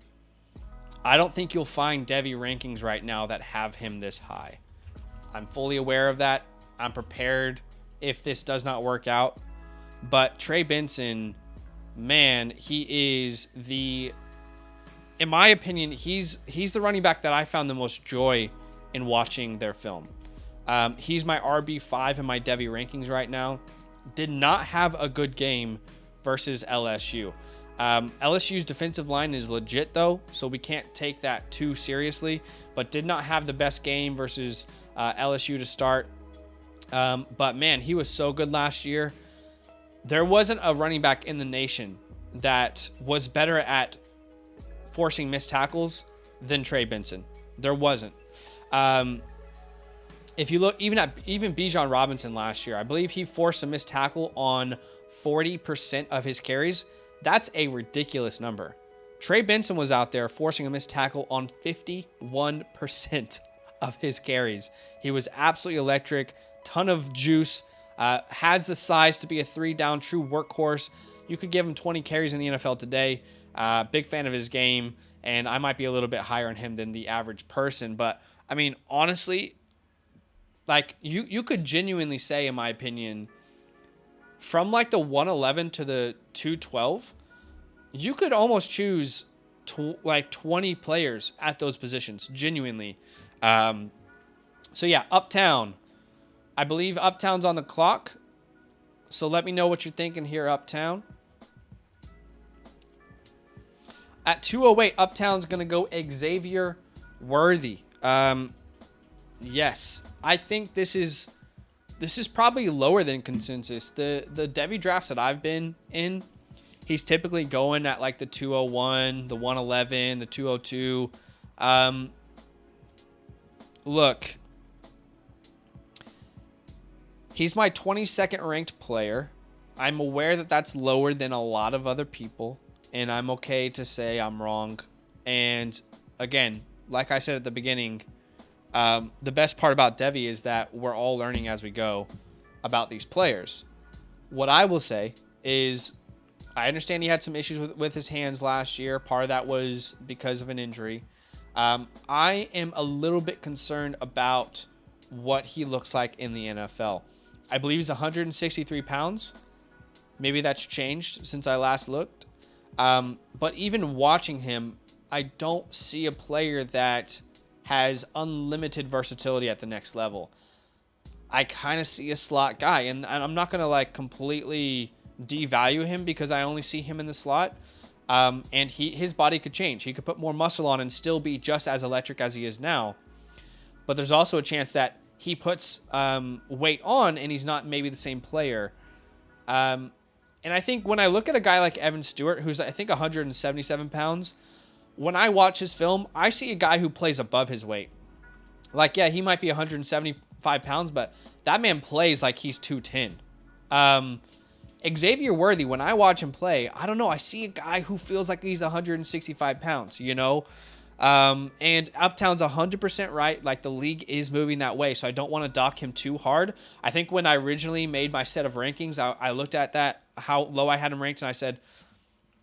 I don't think you'll find Devy rankings right now that have him this high. I'm fully aware of that. I'm prepared if this does not work out. But Trey Benson, man, he is in my opinion, he's the running back that I found the most joy in watching their film. He's my RB5 in my Devy rankings right now. Did not have a good game versus LSU. LSU's defensive line is legit, though, so we can't take that too seriously, but did not have the best game versus LSU to start. But, man, he was so good last year. There wasn't a running back in the nation that was better at forcing missed tackles than Trey Benson. There wasn't. If you look even Bijan Robinson last year, I believe he forced a missed tackle on 40% of his carries. That's a ridiculous number. Trey Benson was out there forcing a missed tackle on 51% of his carries. He was absolutely electric, ton of juice, has the size to be a 3-down true workhorse. You could give him 20 carries in the NFL today. Big fan of his game, and I might be a little bit higher on him than the average person. But, I mean, honestly, like, you could genuinely say, in my opinion, from like the 111 to the 212, you could almost choose like 20 players at those positions, genuinely. So yeah, Uptown. I believe Uptown's on the clock. So let me know what you're thinking here, Uptown. At 208, Uptown's going to go Xavier Worthy. Yes, I think this is probably lower than consensus. The Devy drafts that I've been in, he's typically going at like the 201, the 111, the 202. Look, he's my 22nd ranked player. I'm aware that that's lower than a lot of other people, and I'm okay to say I'm wrong. And again, like I said at the beginning, the best part about Devy is that we're all learning as we go about these players. What I will say is I understand he had some issues with his hands last year. Part of that was because of an injury. I am a little bit concerned about what he looks like in the NFL. I believe he's 163 pounds. Maybe that's changed since I last looked. But even watching him, I don't see a player that has unlimited versatility at the next level. I kind of see a slot guy, and I'm not going to like completely devalue him because I only see him in the slot. And his body could change. He could put more muscle on and still be just as electric as he is now. But there's also a chance that he puts weight on and he's not maybe the same player. And I think when I look at a guy like Evan Stewart, who's I think 177 pounds, when I watch his film, I see a guy who plays above his weight. Like, yeah, he might be 175 pounds, but that man plays like he's 210. Xavier Worthy, when I watch him play, I don't know, I see a guy who feels like he's 165 pounds, you know? And Uptown's 100% right. Like, the league is moving that way, so I don't want to dock him too hard. I think when I originally made my set of rankings, I looked at that, how low I had him ranked, and I said,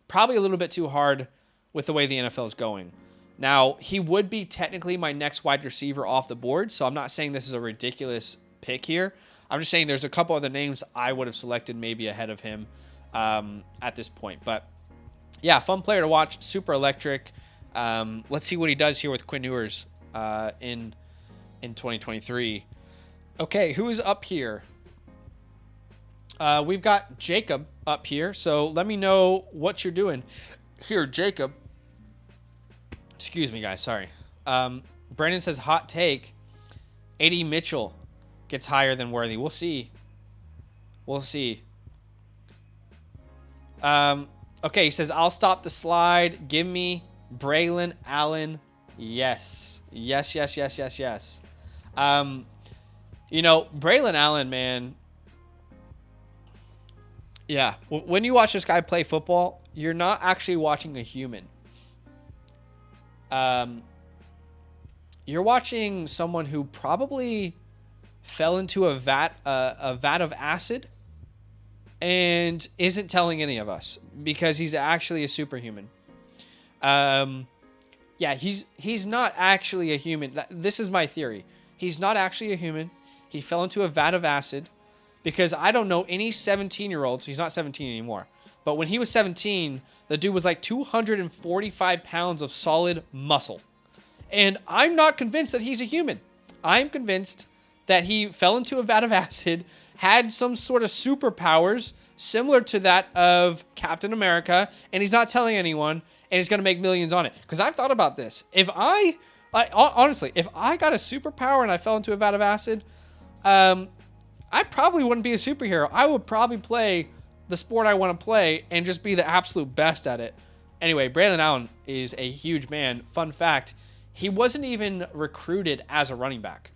probably a little bit too hard with the way the NFL is going. Now, he would be technically my next wide receiver off the board, so I'm not saying this is a ridiculous pick here. I'm just saying there's a couple other names I would have selected maybe ahead of him at this point. But, yeah, fun player to watch, super electric. Let's see what he does here with Quinn Ewers in 2023. Okay, who is up here? We've got Jacob up here, so let me know what you're doing. Here, Jacob. Excuse me, guys. Sorry. Brandon says, hot take. A.D. Mitchell gets higher than Worthy. We'll see. We'll see. Okay, he says, I'll stop the slide. Give me Braylon Allen. Yes. Yes, yes, yes, yes, yes. You know, Braylon Allen, man. Yeah. When you watch this guy play football, you're not actually watching a human. You're watching someone who probably fell into a vat of acid and isn't telling any of us because he's actually a superhuman. Yeah, he's not actually a human. This is my theory. He's not actually a human. He fell into a vat of acid because I don't know any 17-year-olds. He's not 17 anymore. But when he was 17, the dude was like 245 pounds of solid muscle. And I'm not convinced that he's a human. I'm convinced that he fell into a vat of acid, had some sort of superpowers similar to that of Captain America, and he's not telling anyone, and he's going to make millions on it. Because I've thought about this. Honestly, if I got a superpower and I fell into a vat of acid, I probably wouldn't be a superhero. I would probably play the sport I want to play and just be the absolute best at it. Anyway, Braylon Allen is a huge man. Fun fact, he wasn't even recruited as a running back.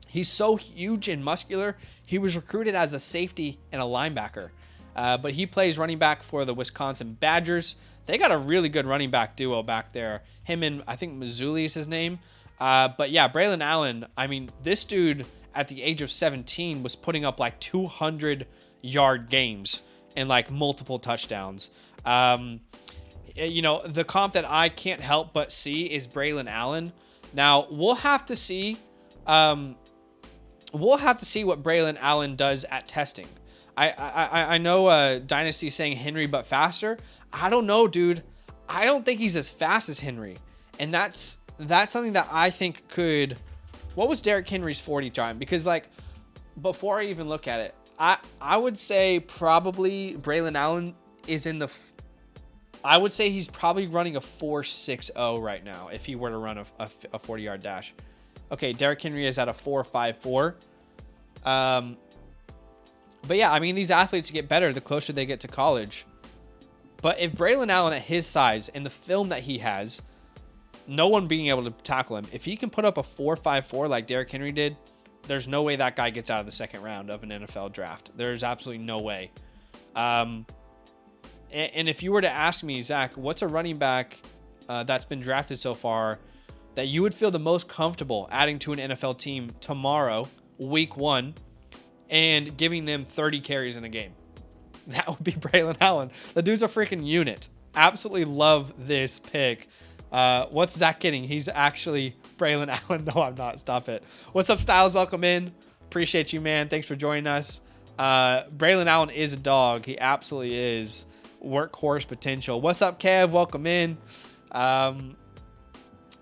He's so huge and muscular, he was recruited as a safety and a linebacker. But he plays running back for the Wisconsin Badgers. They got a really good running back duo back there. Him and I think Mazzulli is his name. But yeah, Braylon Allen, I mean, this dude at the age of 17 was putting up like 200-yard games and like multiple touchdowns. You know, the comp that I can't help but see is Braylon Allen. Now, we'll have to see what Braylon Allen does at testing. I know Dynasty saying Henry but faster. I don't know, dude. I don't think he's as fast as Henry. And that's something that I think could... What was Derrick Henry's 40 time? Because, like, before I even look at it, I would say probably Braylon Allen is in the... I would say he's probably running a 4.60 right now if he were to run a 40-yard dash. Okay, Derrick Henry is at a 4.54. But yeah, I mean, these athletes get better the closer they get to college. But if Braylon Allen at his size and the film that he has, no one being able to tackle him, if he can put up a 4.54 like Derrick Henry did, there's no way that guy gets out of the second round of an NFL draft. There's absolutely no way. And if you were to ask me, Zach, what's a running back that's been drafted so far that you would feel the most comfortable adding to an NFL team tomorrow, week 1, and giving them 30 carries in a game? That would be Braylon Allen. The dude's a freaking unit. Absolutely love this pick. What's Zach getting? He's actually Braylon Allen. No, I'm not. Stop it. What's up, Styles? Welcome in. Appreciate you, man. Thanks for joining us. Braylon Allen is a dog. He absolutely is. Workhorse potential. What's up, Kev? Welcome in.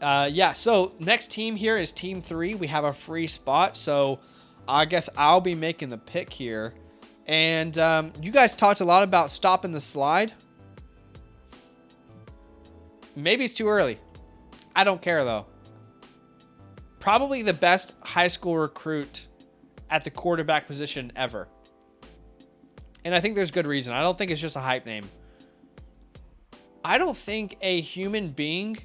Yeah, so next team here is team 3. We have a free spot, so I guess I'll be making the pick here. And you guys talked a lot about stopping the slide. Maybe it's too early. I don't care, though. Probably the best high school recruit at the quarterback position ever. And I think there's good reason. I don't think it's just a hype name. I don't think a human being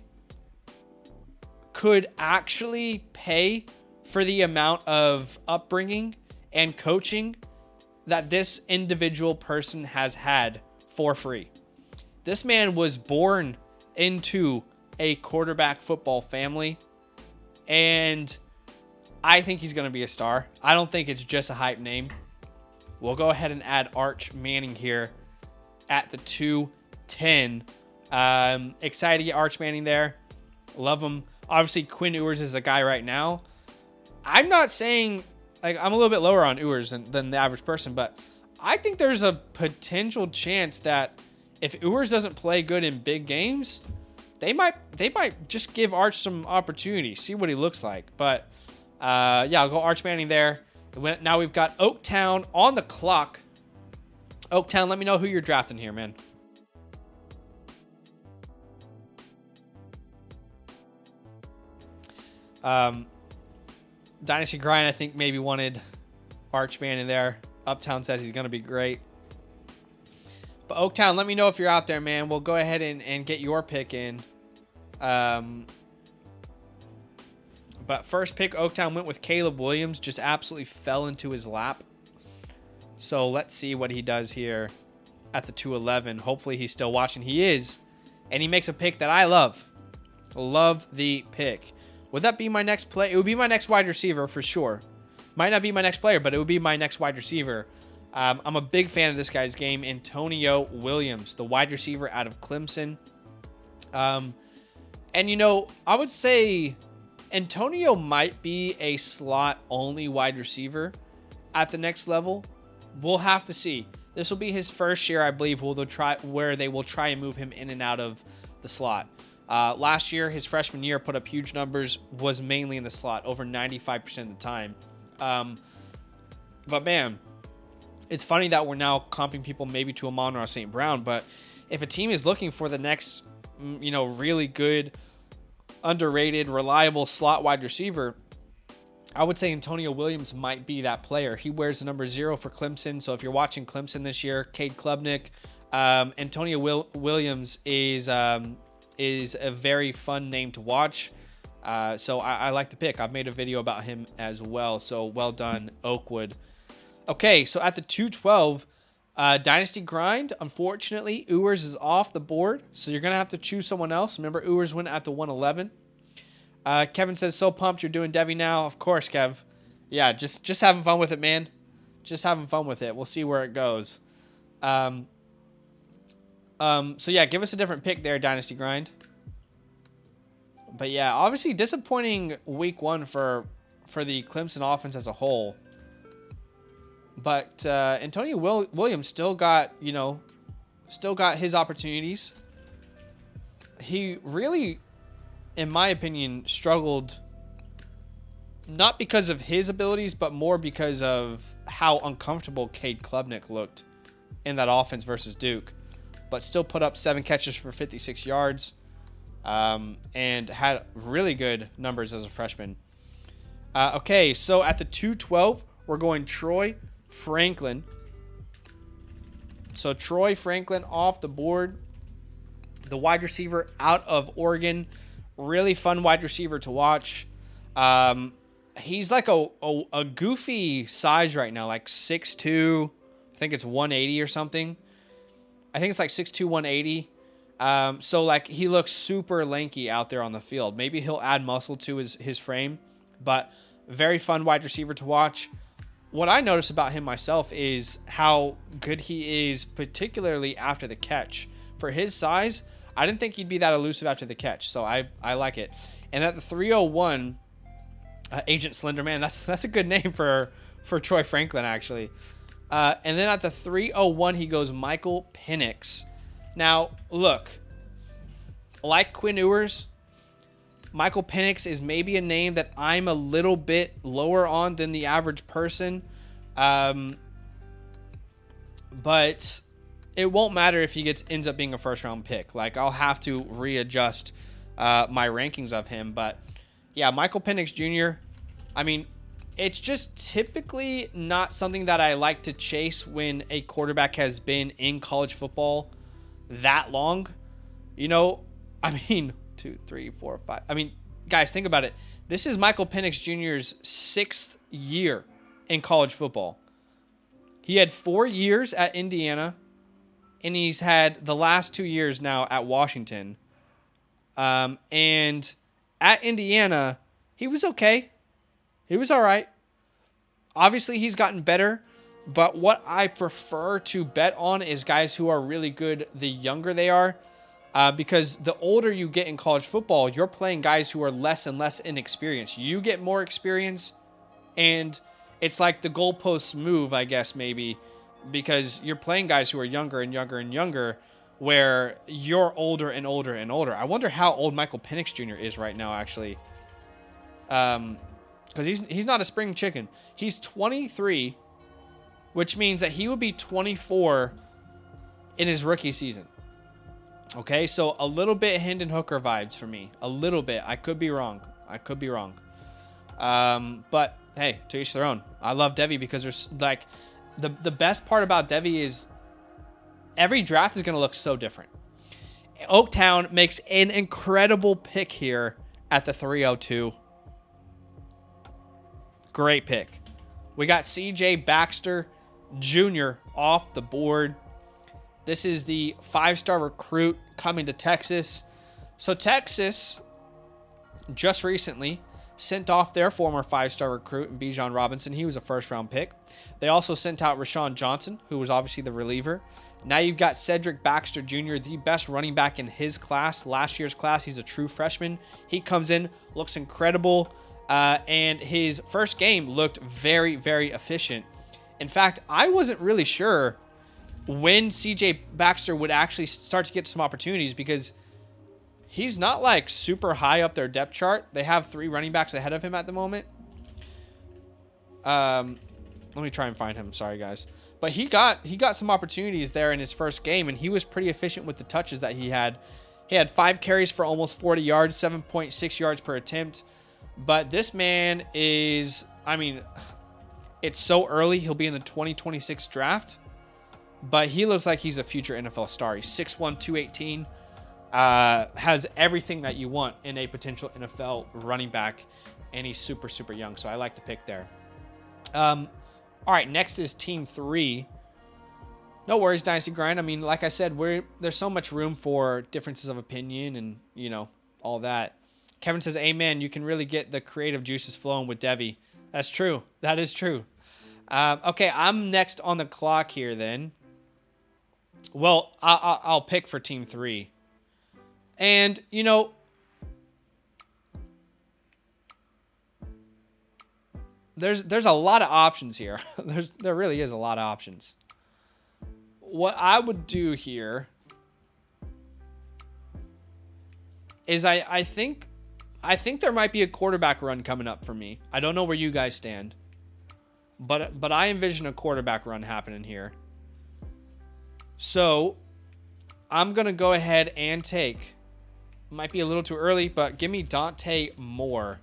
could actually pay for the amount of upbringing and coaching that this individual person has had for free. This man was born into a quarterback football family, and I think he's going to be a star. I don't think it's just a hype name. We'll go ahead and add Arch Manning here at the 210. Excited to get Arch Manning there. Love him. Obviously, Quinn Ewers is the guy right now. I'm not saying, like, I'm a little bit lower on Ewers than the average person, but I think there's a potential chance that if Ewers doesn't play good in big games, they might just give Arch some opportunity, see what he looks like. But yeah, I'll go Arch Manning there. Now we've got Oaktown on the clock. Oaktown, let me know who you're drafting here, man. Dynasty Grind, I think, maybe wanted Arch Manning there. Uptown says he's going to be great. But Oaktown, let me know if you're out there, man. We'll go ahead and get your pick in. But first pick, Oaktown went with Caleb Williams. Just absolutely fell into his lap. So let's see what he does here at the 211. Hopefully he's still watching. He is. And he makes a pick that I love. Love the pick. Would that be my next play? It would be my next wide receiver for sure. Might not be my next player, but it would be my next wide receiver. I'm a big fan of this guy's game. Antonio Williams, the wide receiver out of Clemson. And, you know, I would say Antonio might be a slot-only wide receiver at the next level. We'll have to see. This will be his first year, I believe, where they will try and move him in and out of the slot. Last year, his freshman year, put up huge numbers, was mainly in the slot, over 95% of the time. But, man, it's funny that we're now comping people maybe to Amon-Ra St. Brown, but if a team is looking for the next, you know, really good, underrated, reliable slot wide receiver, I would say Antonio Williams might be that player. He wears the number 0 for Clemson, so if you're watching Clemson this year, Cade Klubnik, Antonio Williams is a very fun name to watch. So I like the pick. I've made a video about him as well. So well done, Oakwood. Okay, so at the 212, Dynasty grind. Unfortunately, Ewers is off the board, so you're going to have to choose someone else. Remember, Ewers went at the 111. Kevin says, so pumped you're doing Devy now. Of course, Kev. Yeah, just having fun with it, man. Just having fun with it. We'll see where it goes. So yeah, give us a different pick there, Dynasty grind. But yeah, obviously disappointing week 1 for the Clemson offense as a whole. But Antonio Williams still got, still got his opportunities. He really, in my opinion, struggled not because of his abilities, but more because of how uncomfortable Cade Klubnik looked in that offense versus Duke. But still put up 7 catches for 56 yards and had really good numbers as a freshman. Okay, so at the 212, we're going Troy Franklin. So Troy Franklin off the board. The wide receiver out of Oregon. Really fun wide receiver to watch. He's like a goofy size right now, like 6'2". I think it's 180 or something. I think it's like 6'2", 180. So like he looks super lanky out there on the field. Maybe he'll add muscle to his frame, but very fun wide receiver to watch. What I notice about him myself is how good he is, particularly after the catch. For his size, I didn't think he'd be that elusive after the catch, so I like it. And at the 301, Agent Slenderman, that's a good name for Troy Franklin, actually. And then at the 301, he goes Michael Penix. Now, look, like Quinn Ewers, Michael Penix is maybe a name that I'm a little bit lower on than the average person. But it won't matter if he ends up being a first-round pick. Like, I'll have to readjust my rankings of him. But, yeah, Michael Penix Jr., I mean, it's just typically not something that I like to chase when a quarterback has been in college football that long. I mean, 2, 3, 4, 5. I mean, guys, think about it. This is Michael Penix Jr.'s 6th year in college football. He had 4 years at Indiana, and he's had the last 2 years now at Washington. And at Indiana, he was okay. He was all right. Obviously, he's gotten better, but what I prefer to bet on is guys who are really good the younger they are. Because the older you get in college football, you're playing guys who are less and less inexperienced. You get more experience, and it's like the goalposts move, I guess, maybe, because you're playing guys who are younger and younger and younger, where you're older and older and older. I wonder how old Michael Penix Jr. is right now, actually. Because he's not a spring chicken. He's 23, which means that he would be 24 in his rookie season. Okay, so a little bit Hendon Hooker vibes for me. A little bit. I could be wrong. But hey, to each their own. I love Devy because there's like the best part about Devy is every draft is going to look so different. Oaktown makes an incredible pick here at the 302. Great pick. We got CJ Baxter Jr. off the board. This is the 5-star recruit coming to Texas. So Texas just recently sent off their former 5-star recruit, Bijan Robinson. He was a first-round pick. They also sent out Rashawn Johnson, who was obviously the reliever. Now you've got Cedric Baxter Jr., the best running back in his class, last year's class. He's a true freshman. He comes in, looks incredible, and his first game looked very, very efficient. In fact, I wasn't really sure when CJ Baxter would actually start to get some opportunities because he's not like super high up their depth chart. They have 3 running backs ahead of him at the moment. Let me try and find him. Sorry, guys. But he got some opportunities there in his first game, and he was pretty efficient with the touches that he had. He had 5 carries for almost 40 yards, 7.6 yards per attempt. But this man is, I mean, it's so early. He'll be in the 2026 draft. But he looks like he's a future NFL star. He's 6'1", 218. Has everything that you want in a potential NFL running back. And he's super, super young. So I like the pick there. All right, next is Team 3. No worries, Dynasty Grind. I mean, like I said, there's so much room for differences of opinion and, you know, all that. Kevin says, amen. You can really get the creative juices flowing with Devy. That's true. That is true. Okay, I'm next on the clock here then. Well, I'll pick for Team 3. And, you know, there's a lot of options here. There really is a lot of options. What I would do here is I think there might be a quarterback run coming up for me. I don't know where you guys stand, but I envision a quarterback run happening here. So I'm gonna go ahead and take. Might be a little too early, but give me Dante Moore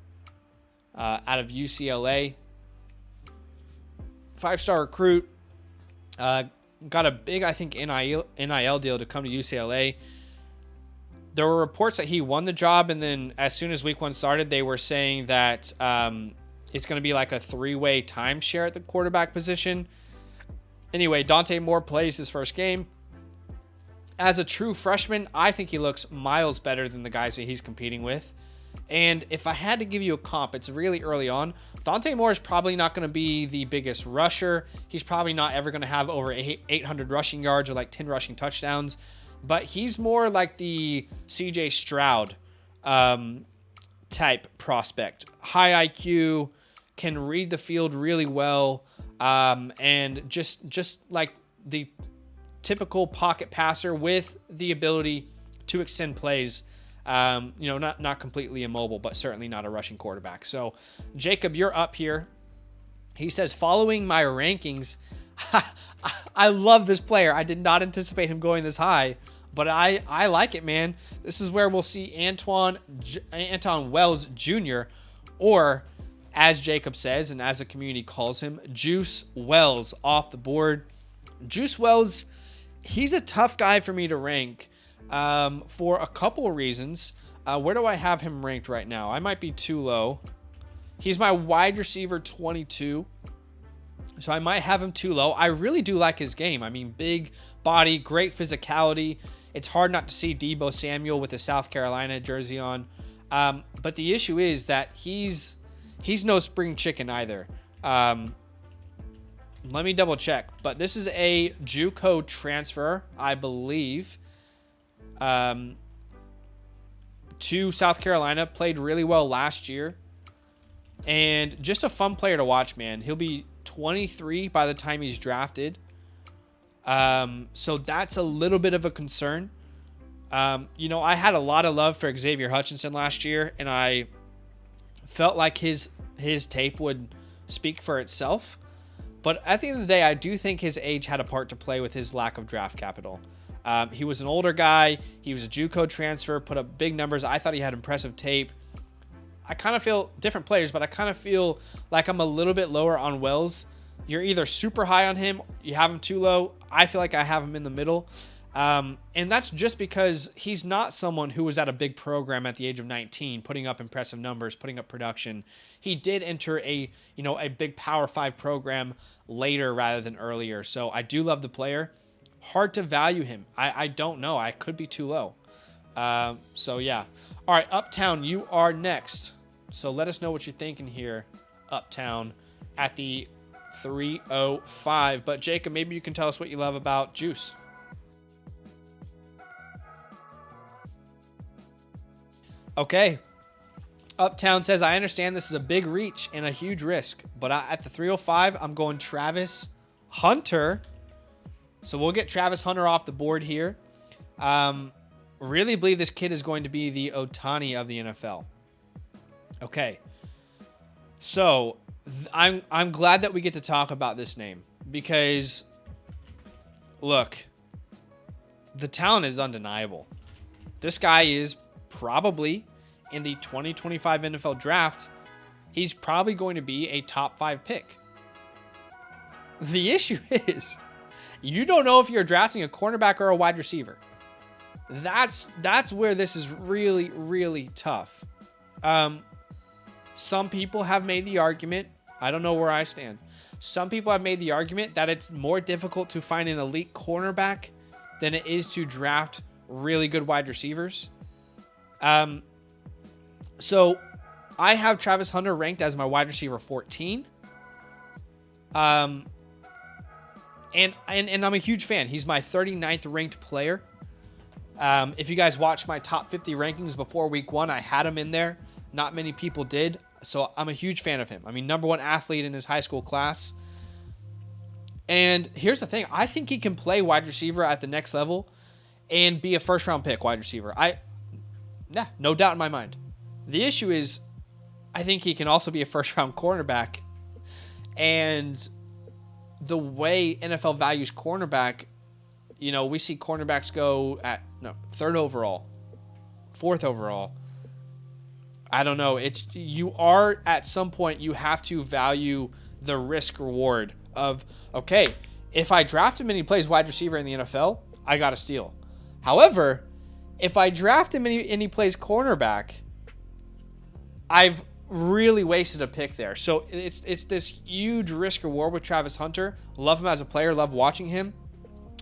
out of UCLA. 5-star recruit. Got a big, I think, NIL deal to come to UCLA. There were reports that he won the job, and then as soon as week 1 started, they were saying that it's going to be like a 3-way timeshare at the quarterback position. Anyway, Dante Moore plays his first game. As a true freshman, I think he looks miles better than the guys that he's competing with. And if I had to give you a comp, it's really early on. Dante Moore is probably not going to be the biggest rusher. He's probably not ever going to have over 800 rushing yards or like 10 rushing touchdowns. But he's more like the CJ Stroud type prospect. High IQ, can read the field really well, and just like the typical pocket passer with the ability to extend plays. You know, not completely immobile, but certainly not a rushing quarterback. So, Jacob, you're up here. He says, following my rankings, I love this player. I did not anticipate him going this high, but I like it, man. This is where we'll see Anton Wells Jr., or as Jacob says, and as the community calls him, Juice Wells off the board. Juice Wells, he's a tough guy for me to rank. For a couple of reasons. Where do I have him ranked right now? I might be too low. He's my wide receiver 22. So I might have him too low. I really do like his game. I mean, big body, great physicality. It's hard not to see Deebo Samuel with the South Carolina jersey on. But the issue is that he's no spring chicken either. Let me double check. But this is a JUCO transfer, I believe. To South Carolina, played really well last year, and just a fun player to watch, man. He'll be 23 by the time he's drafted, so that's a little bit of a concern. You know, I had a lot of love for Xavier Hutchinson last year, and I felt like his tape would speak for itself, but at the end of the day, I do think his age had a part to play with his lack of draft capital. He was an older guy. He was a JUCO transfer, put up big numbers. I thought he had impressive tape. I kind of feel different players, but I kind of feel like I'm a little bit lower on Wells. You're either super high on him, you have him too low. I feel like I have him in the middle. And that's just because he's not someone who was at a big program at the age of 19, putting up impressive numbers, putting up production. He did enter a big Power 5 program later rather than earlier. So I do love the player. Hard to value him. I don't know. I could be too low. So, yeah. All right, Uptown, you are next. So let us know what you're thinking here, Uptown, at the 305. But, Jacob, maybe you can tell us what you love about Juice. Okay. Uptown says, I understand this is a big reach and a huge risk, but at the 305, I'm going Travis Hunter. So we'll get Travis Hunter off the board here. Really believe this kid is going to be the Ohtani of the NFL. Okay. So I'm glad that we get to talk about this name because, look, the talent is undeniable. This guy is probably in the 2025 NFL draft. He's probably going to be a top 5 pick. The issue is, you don't know if you're drafting a cornerback or a wide receiver. That's where this is really, really tough. Some people have made the argument. I don't know where I stand. Some people have made the argument that it's more difficult to find an elite cornerback than it is to draft really good wide receivers. So I have Travis Hunter ranked as my wide receiver 14. And I'm a huge fan. He's my 39th ranked player. If you guys watched my top 50 rankings before week 1, I had him in there. Not many people did. So I'm a huge fan of him. I mean, #1 athlete in his high school class. And here's the thing. I think he can play wide receiver at the next level and be a first-round pick wide receiver. No doubt in my mind. The issue is I think he can also be a first-round cornerback. And the way NFL values cornerback, you know, we see cornerbacks go at 3rd overall, 4th overall. I don't know. You are at some point you have to value the risk reward of, okay, if I draft him and he plays wide receiver in the NFL, I got to steal. However, if I draft him and he plays cornerback, I've really wasted a pick there. So it's this huge risk reward with Travis Hunter. Love him as a player. Love watching him.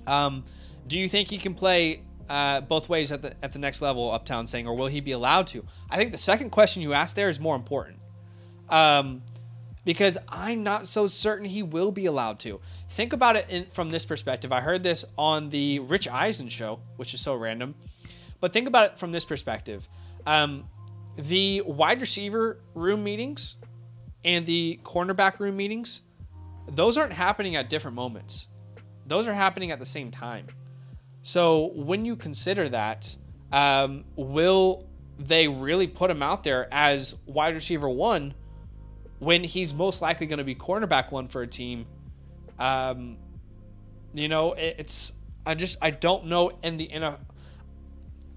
Do you think he can play both ways at the next level, Uptown saying, or will he be allowed to? I think the second question you asked there is more important. Because I'm not so certain he will be allowed to. Think about it from this perspective. I heard this on the Rich Eisen show, which is so random. But think about it from this perspective. The wide receiver room meetings and the cornerback room meetings, those aren't happening at different moments. Those are happening at the same time. So when you consider that, will they really put him out there as wide receiver 1 when he's most likely going to be cornerback 1 for a team? You know, I don't know in the NFL.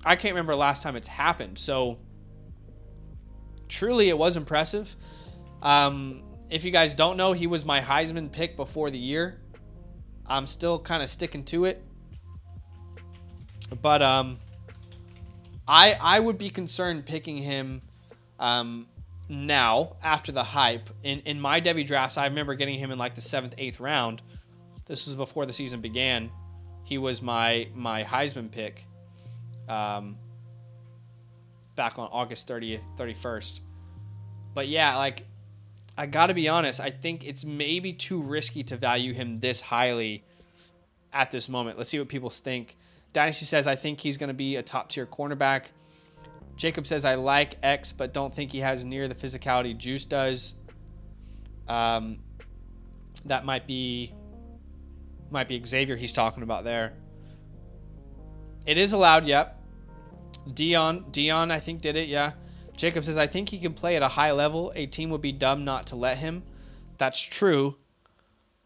I can't remember last time it's happened. So truly it was impressive. If you guys don't know, he was my Heisman pick before the year. I'm still kind of sticking to it. But I would be concerned picking him now after the hype. In my Devy drafts, I remember getting him in like the 7th, 8th round. This was before the season began. He was my Heisman pick back on August 30th, 31st. But yeah, like, I got to be honest, I think it's maybe too risky to value him this highly at this moment. Let's see what people think. Dynasty says, I think he's going to be a top-tier cornerback. Jacob says, I like X, but don't think he has near the physicality Juice does. That might be Xavier he's talking about there. It is allowed, yep. Dion, I think, did it, yeah. Jacob says, I think he can play at a high level. A team would be dumb not to let him. That's true.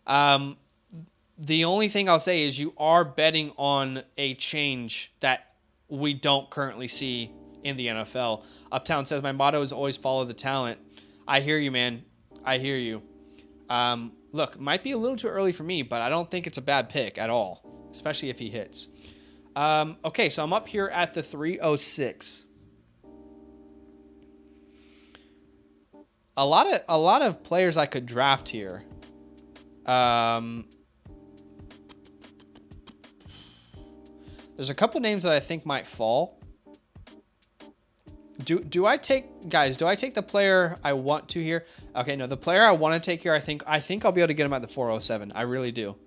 The only thing I'll say is you are betting on a change that we don't currently see in the NFL. Uptown says, my motto is always follow the talent. I hear you, man. I hear you. Look, might be a little too early for me, but I don't think it's a bad pick at all, especially if he hits. Okay, so I'm up here at the 306. A lot of players I could draft here. There's a couple names that I think might fall. Do I take the player I want to here? Okay, no, the player I want to take here, I think I'll be able to get him at the 407. I really do.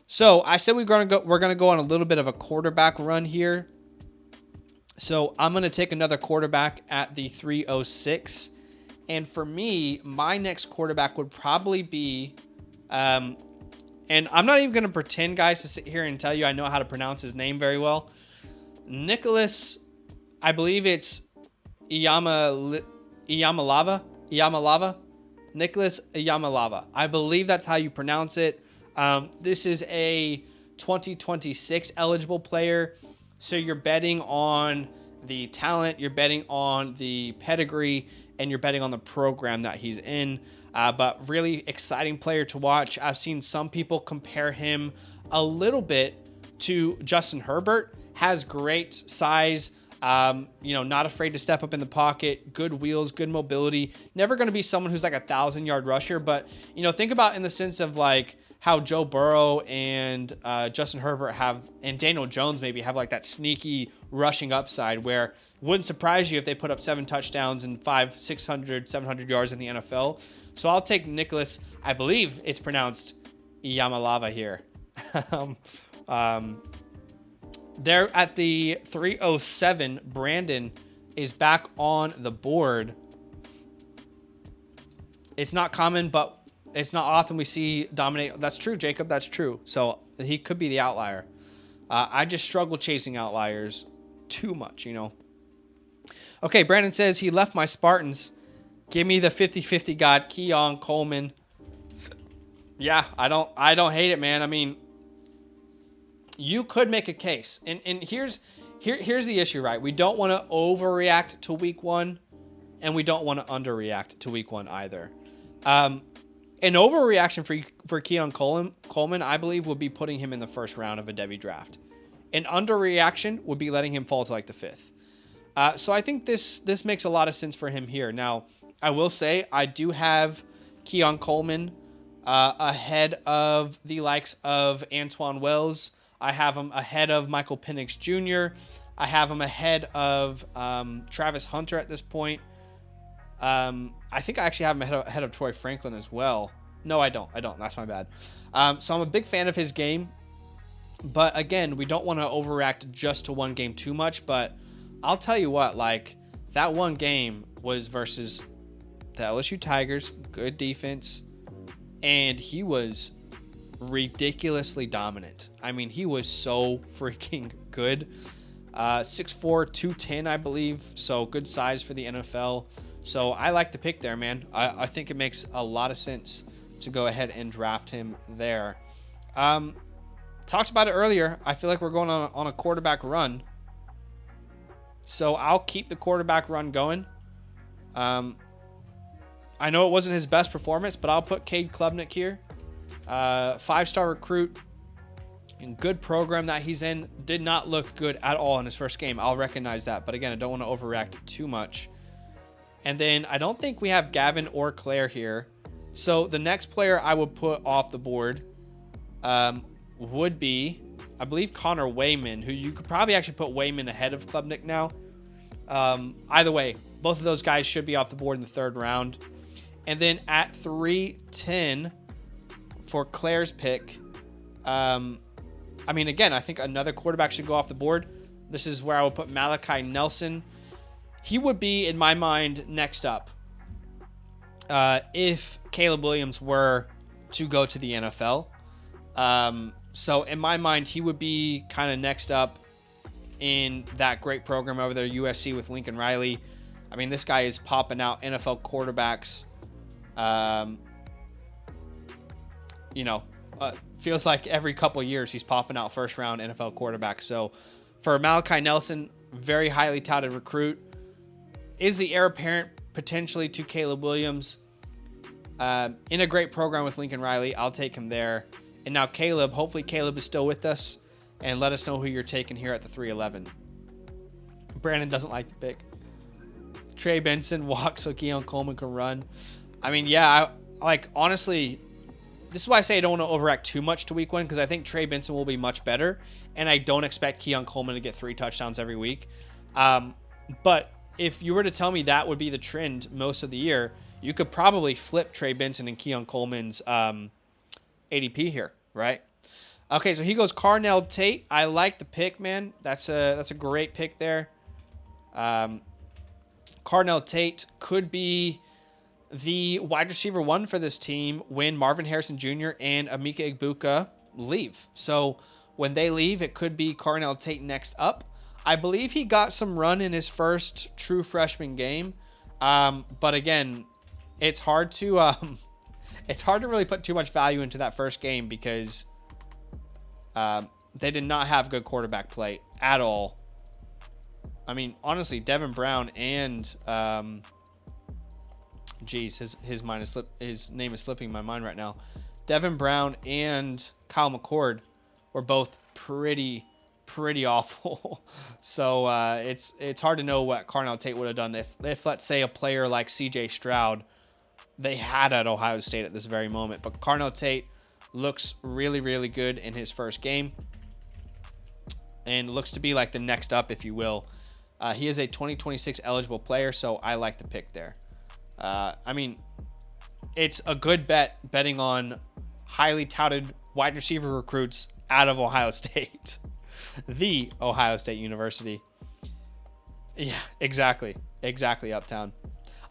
So I said we're gonna go on a little bit of a quarterback run here. So I'm gonna take another quarterback at the 306. And for me, my next quarterback would probably be, and I'm not even going to pretend, guys, to sit here and tell you I know how to pronounce his name very well. Nicholas, I believe it's Iyamalava. Nicholas Iyamalava. I believe that's how you pronounce it. This is a 2026 eligible player. So you're betting on the talent, you're betting on the pedigree, and you're betting on the program that he's in. But really exciting player to watch. I've seen some people compare him a little bit to Justin Herbert. Has great size, You know, not afraid to step up in the pocket, good wheels, good mobility. Never going to be someone who's like a 1,000-yard rusher, but, you know, think about in the sense of like how Joe Burrow and Justin Herbert have, and Daniel Jones maybe have like that sneaky rushing upside where wouldn't surprise you if they put up 7 touchdowns and 500, 600, 700 yards in the NFL. So I'll take Nicholas. I believe it's pronounced Yamalava here. There at the 307, Brandon is back on the board. It's not common, but it's not often we see dominate. That's true, Jacob. That's true. So he could be the outlier. I just struggle chasing outliers too much, you know. Okay, Brandon says he left my Spartans. Give me the 50-50 god, Keon Coleman. Yeah, I don't hate it, man. I mean, you could make a case. And here's the issue, right? We don't want to overreact to week 1, and we don't want to underreact to week 1 either. An overreaction for Keon Coleman, I believe, would be putting him in the first round of a Devy draft. An underreaction would be letting him fall to like the 5th. So I think this makes a lot of sense for him here. Now, I will say I do have Keon Coleman ahead of the likes of Antoine Wells. I have him ahead of Michael Penix Jr. I have him ahead of Travis Hunter at this point. I think I actually have him ahead of Troy Franklin as well. No, I don't. That's my bad. So I'm a big fan of his game. But again, we don't want to overreact just to one game too much. But I'll tell you what, like that one game was versus the LSU Tigers, good defense. And he was ridiculously dominant. I mean, he was so freaking good. 6'4", 210, I believe. So good size for the NFL. So I like the pick there, man. I think it makes a lot of sense to go ahead and draft him there. Talked about it earlier. I feel like we're going on a quarterback run. So I'll keep the quarterback run going. I know it wasn't his best performance, but I'll put Cade Klubnik here. 5-star recruit. And good program that he's in. Did not look good at all in his first game. I'll recognize that. But again, I don't want to overreact too much. And then I don't think we have Gavin or Claire here. So the next player I would put off the board would be, I believe, Connor Wayman, who you could probably actually put Wayman ahead of Klubnik now. Either way, both of those guys should be off the board in the 3rd round. And then at 310 for Claire's pick, I mean, again, I think another quarterback should go off the board. This is where I would put Malachi Nelson. He would be, in my mind, next up if Caleb Williams were to go to the NFL. So in my mind, he would be kind of next up in that great program over there, USC with Lincoln Riley. I mean, this guy is popping out NFL quarterbacks. Feels like every couple years he's popping out first-round NFL quarterbacks. So for Malachi Nelson, very highly touted recruit. Is the heir apparent potentially to Caleb Williams. In a great program with Lincoln Riley. I'll take him there. And now Caleb, hopefully Caleb is still with us. And let us know who you're taking here at the 311. Brandon doesn't like the pick. Trey Benson walks so Keon Coleman can run. I mean, yeah, honestly, this is why I say I don't want to overact too much to week 1 because I think Trey Benson will be much better. And I don't expect Keon Coleman to get 3 touchdowns every week. But if you were to tell me that would be the trend most of the year, you could probably flip Trey Benson and Keon Coleman's ADP here, right? Okay, so he goes Carnell Tate. I like the pick, man. That's a great pick there. Carnell Tate could be the wide receiver 1 for this team when Marvin Harrison Jr. and Emeka Egbuka leave. So when they leave, it could be Carnell Tate next up. I believe he got some run in his first true freshman game. But again, it's hard to really put too much value into that first game because they did not have good quarterback play at all. I mean, honestly, Devin Brown and his name is slipping my mind right now. Devin Brown and Kyle McCord were both pretty pretty awful. So it's hard to know what Carnell Tate would have done if let's say a player like CJ Stroud they had at Ohio State at this very moment. But Carnell Tate looks really, really good in his first game and looks to be like the next up, if you will. He is a 2026 eligible player, so I like the pick there. I mean, it's a good bet betting on highly touted wide receiver recruits out of Ohio State. The Ohio State University. Yeah, exactly. Exactly, Uptown.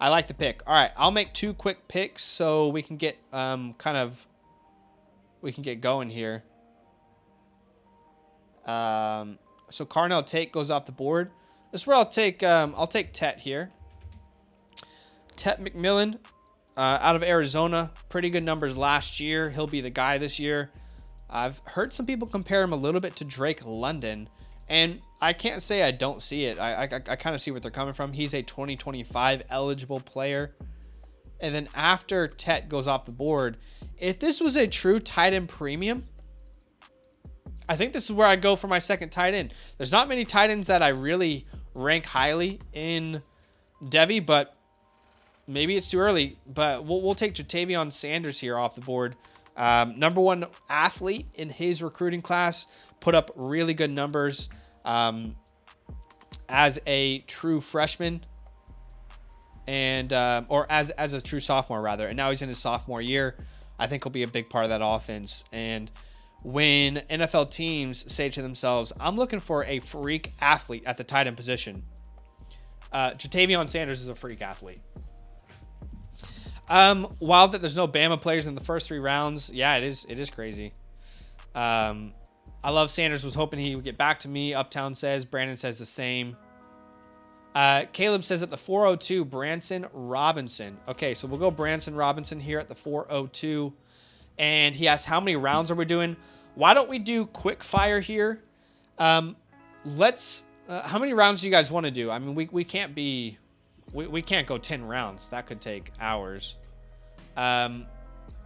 I like the pick. All right, I'll make 2 quick picks so we can get we can get going here. So Carnell Tate goes off the board. This is where I'll take Tet here. Tet McMillan out of Arizona. Pretty good numbers last year. He'll be the guy this year. I've heard some people compare him a little bit to Drake London, and I can't say I don't see it. I kind of see what they're coming from. He's a 2025 eligible player. And then after Tet goes off the board, if this was a true tight end premium, I think this is where I go for my second tight end. There's not many tight ends that I really rank highly in Devy, but maybe it's too early. But we'll take Jatavion Sanders here off the board. Number 1 athlete in his recruiting class, put up really good numbers as a true freshman and or as a true sophomore rather, and now he's in his sophomore year. I think he'll be a big part of that offense. And when NFL teams say to themselves, I'm looking for a freak athlete at the tight end position, Jatavion Sanders is a freak athlete. While that there's no Bama players in the first 3 rounds, yeah, it is crazy. I love Sanders. Was hoping he would get back to me. Uptown says. Brandon says the same. Caleb says at the 402, Branson Robinson. Okay, so we'll go Branson Robinson here at the 402. And he asks, how many rounds are we doing? Why don't we do quick fire here? How many rounds do you guys want to do? I mean, we can't be... We can't go 10 rounds. That could take hours.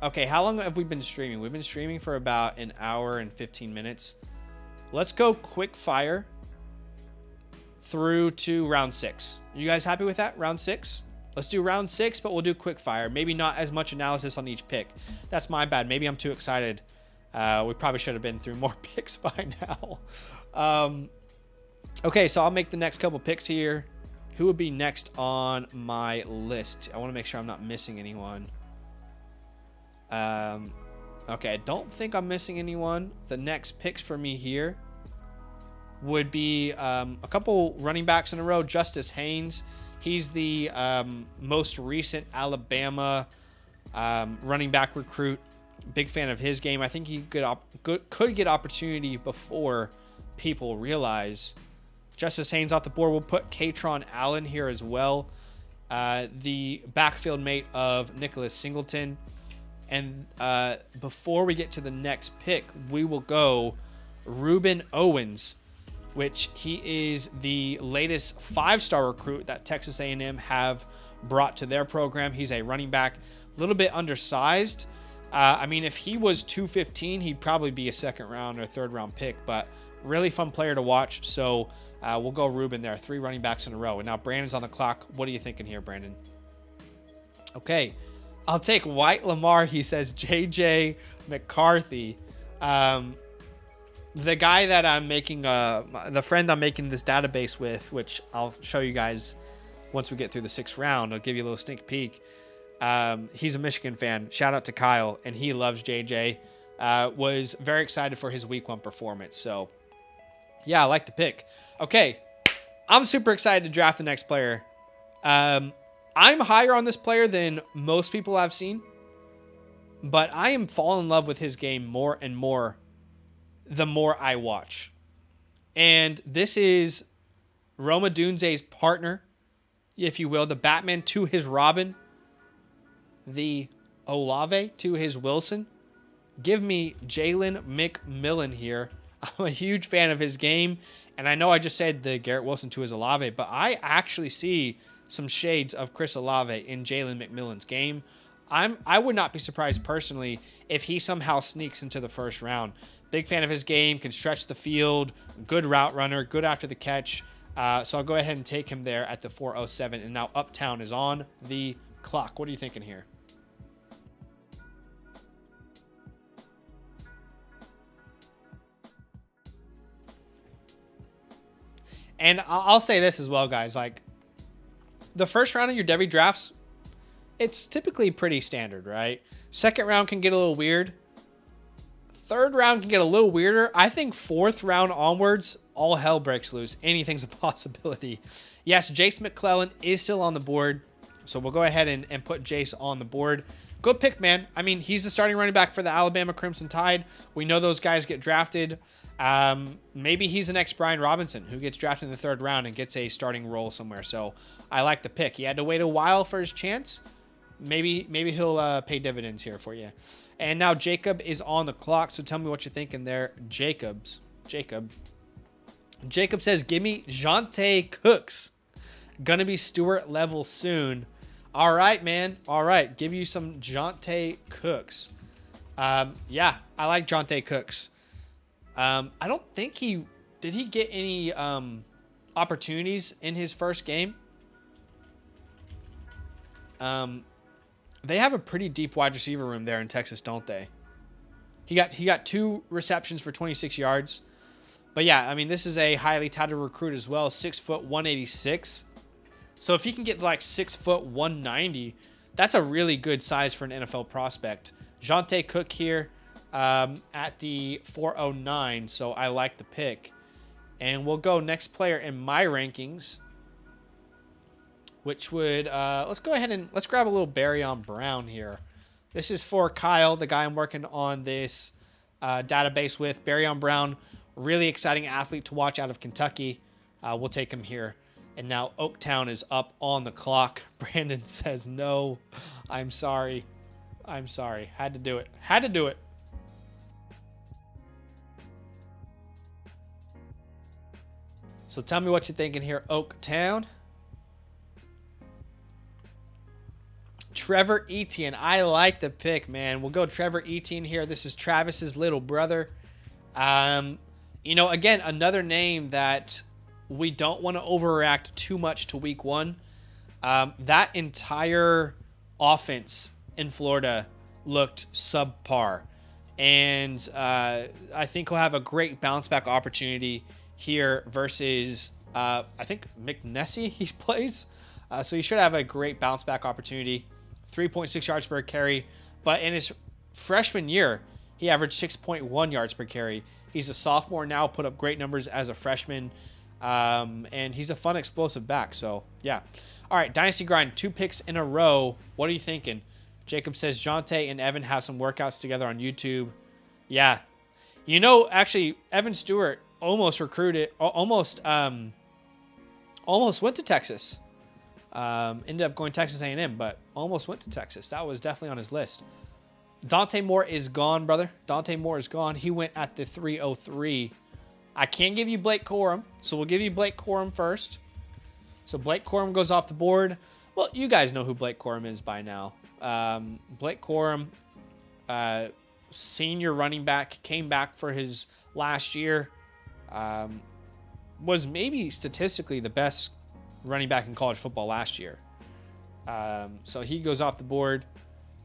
Okay, how long have we been streaming? We've been streaming for about an hour and 15 minutes. Let's go quick fire through to round 6. You guys happy with that? Round 6? Let's do round 6, but we'll do quick fire. Maybe not as much analysis on each pick. That's my bad. Maybe I'm too excited. We probably should have been through more picks by now. Okay, so I'll make the next couple picks here. Who would be next on my list? I want to make sure I'm not missing anyone. Okay, I don't think I'm missing anyone. The next picks for me here would be a couple running backs in a row. Justice Haynes. He's the most recent Alabama running back recruit. Big fan of his game. I think he could get opportunity before people realize. Justice Haynes off the board. We'll put Katron Allen here as well. The backfield mate of Nicholas Singleton. And before we get to the next pick, we will go Ruben Owens, which he is the latest 5-star recruit that Texas A&M have brought to their program. He's a running back, a little bit undersized. I mean, if he was 215, he'd probably be a 2nd round or 3rd round pick, but really fun player to watch. So we'll go Ruben there. 3 running backs in a row. And now Brandon's on the clock. What are you thinking here, Brandon? Okay. I'll take White Lamar. He says JJ McCarthy. The guy that I'm making, the friend I'm making this database with, which I'll show you guys once we get through the 6th round. I'll give you a little sneak peek. He's a Michigan fan. Shout out to Kyle, and he loves JJ. Was very excited for his week 1 performance. So, yeah, I like the pick. Okay, I'm super excited to draft the next player. I'm higher on this player than most people I've seen, but I am falling in love with his game more and more the more I watch. And this is Roma Dunze's partner, if you will, the Batman to his Robin, the Olave to his Wilson. Give me Jalen McMillan here. I'm a huge fan of his game, and I know I just said the Garrett Wilson to his Olave, but I actually see some shades of Chris Olave in Jalen McMillan's game. I would not be surprised personally if he somehow sneaks into the first round. Big fan of his game, can stretch the field, good route runner, good after the catch. So I'll go ahead and take him there at the 407. And now Uptown is on the clock. What are you thinking here? And I'll say this as well, guys. Like, the first round of your Devy drafts, it's typically pretty standard, right? Second round can get a little weird. Third round can get a little weirder. I think fourth round onwards, all hell breaks loose. Anything's a possibility. Yes, Jace McClellan is still on the board. So we'll go ahead and put Jace on the board. Good pick, man. I mean, he's the starting running back for the Alabama Crimson Tide. We know those guys get drafted. Maybe he's the next Brian Robinson who gets drafted in the third round and gets a starting role somewhere. So I like the pick. He had to wait a while for his chance. Maybe he'll pay dividends here for you. And now Jacob is on the clock. So tell me what you're thinking there, Jacob says, give me Jonte Cooks. Gonna be Stewart level soon. All right, man. All right. Give you some Jonte Cooks. Yeah, I like Jonte Cooks. I don't think did he get any opportunities in his first game? They have a pretty deep wide receiver room there in Texas, don't they? He got 2 receptions for 26 yards. But yeah, I mean, this is a highly touted recruit as well, 6 foot 186. So if he can get like 6 foot 190, that's a really good size for an NFL prospect. Jonte Cook here at the 409, so I like the pick. And we'll go next player in my rankings, which would, let's go ahead and let's grab a little Barryon Brown here. This is for Kyle, the guy I'm working on this database with. Barryon Brown, really exciting athlete to watch out of Kentucky. We'll take him here. And now Oaktown is up on the clock. Brandon says, no, I'm sorry. I'm sorry. Had to do it. Had to do it. So tell me what you're thinking here, Oaktown. Trevor Etienne. I like the pick, man. We'll go Trevor Etienne here. This is Travis's little brother. You know, again, another name that we don't want to overreact too much to week 1. That entire offense in Florida looked subpar. And I think he'll have a great bounce back opportunity here versus, I think, McNessie he plays. So he should have a great bounce back opportunity. 3.6 yards per carry. But in his freshman year, he averaged 6.1 yards per carry. He's a sophomore now, put up great numbers as a freshman. And he's a fun, explosive back. So, yeah. All right, Dynasty Grind, 2 picks in a row. What are you thinking? Jacob says, Jonte and Evan have some workouts together on YouTube. Yeah. You know, actually, Evan Stewart almost recruited, almost went to Texas. Ended up going Texas A&M, but almost went to Texas. That was definitely on his list. Dante Moore is gone, brother. Dante Moore is gone. He went at the 303. I can't give you Blake Corum, so we'll give you Blake Corum first. So Blake Corum goes off the board. Well, you guys know who Blake Corum is by now. Blake Corum, senior running back, came back for his last year. Was maybe statistically the best running back in college football last year. So he goes off the board.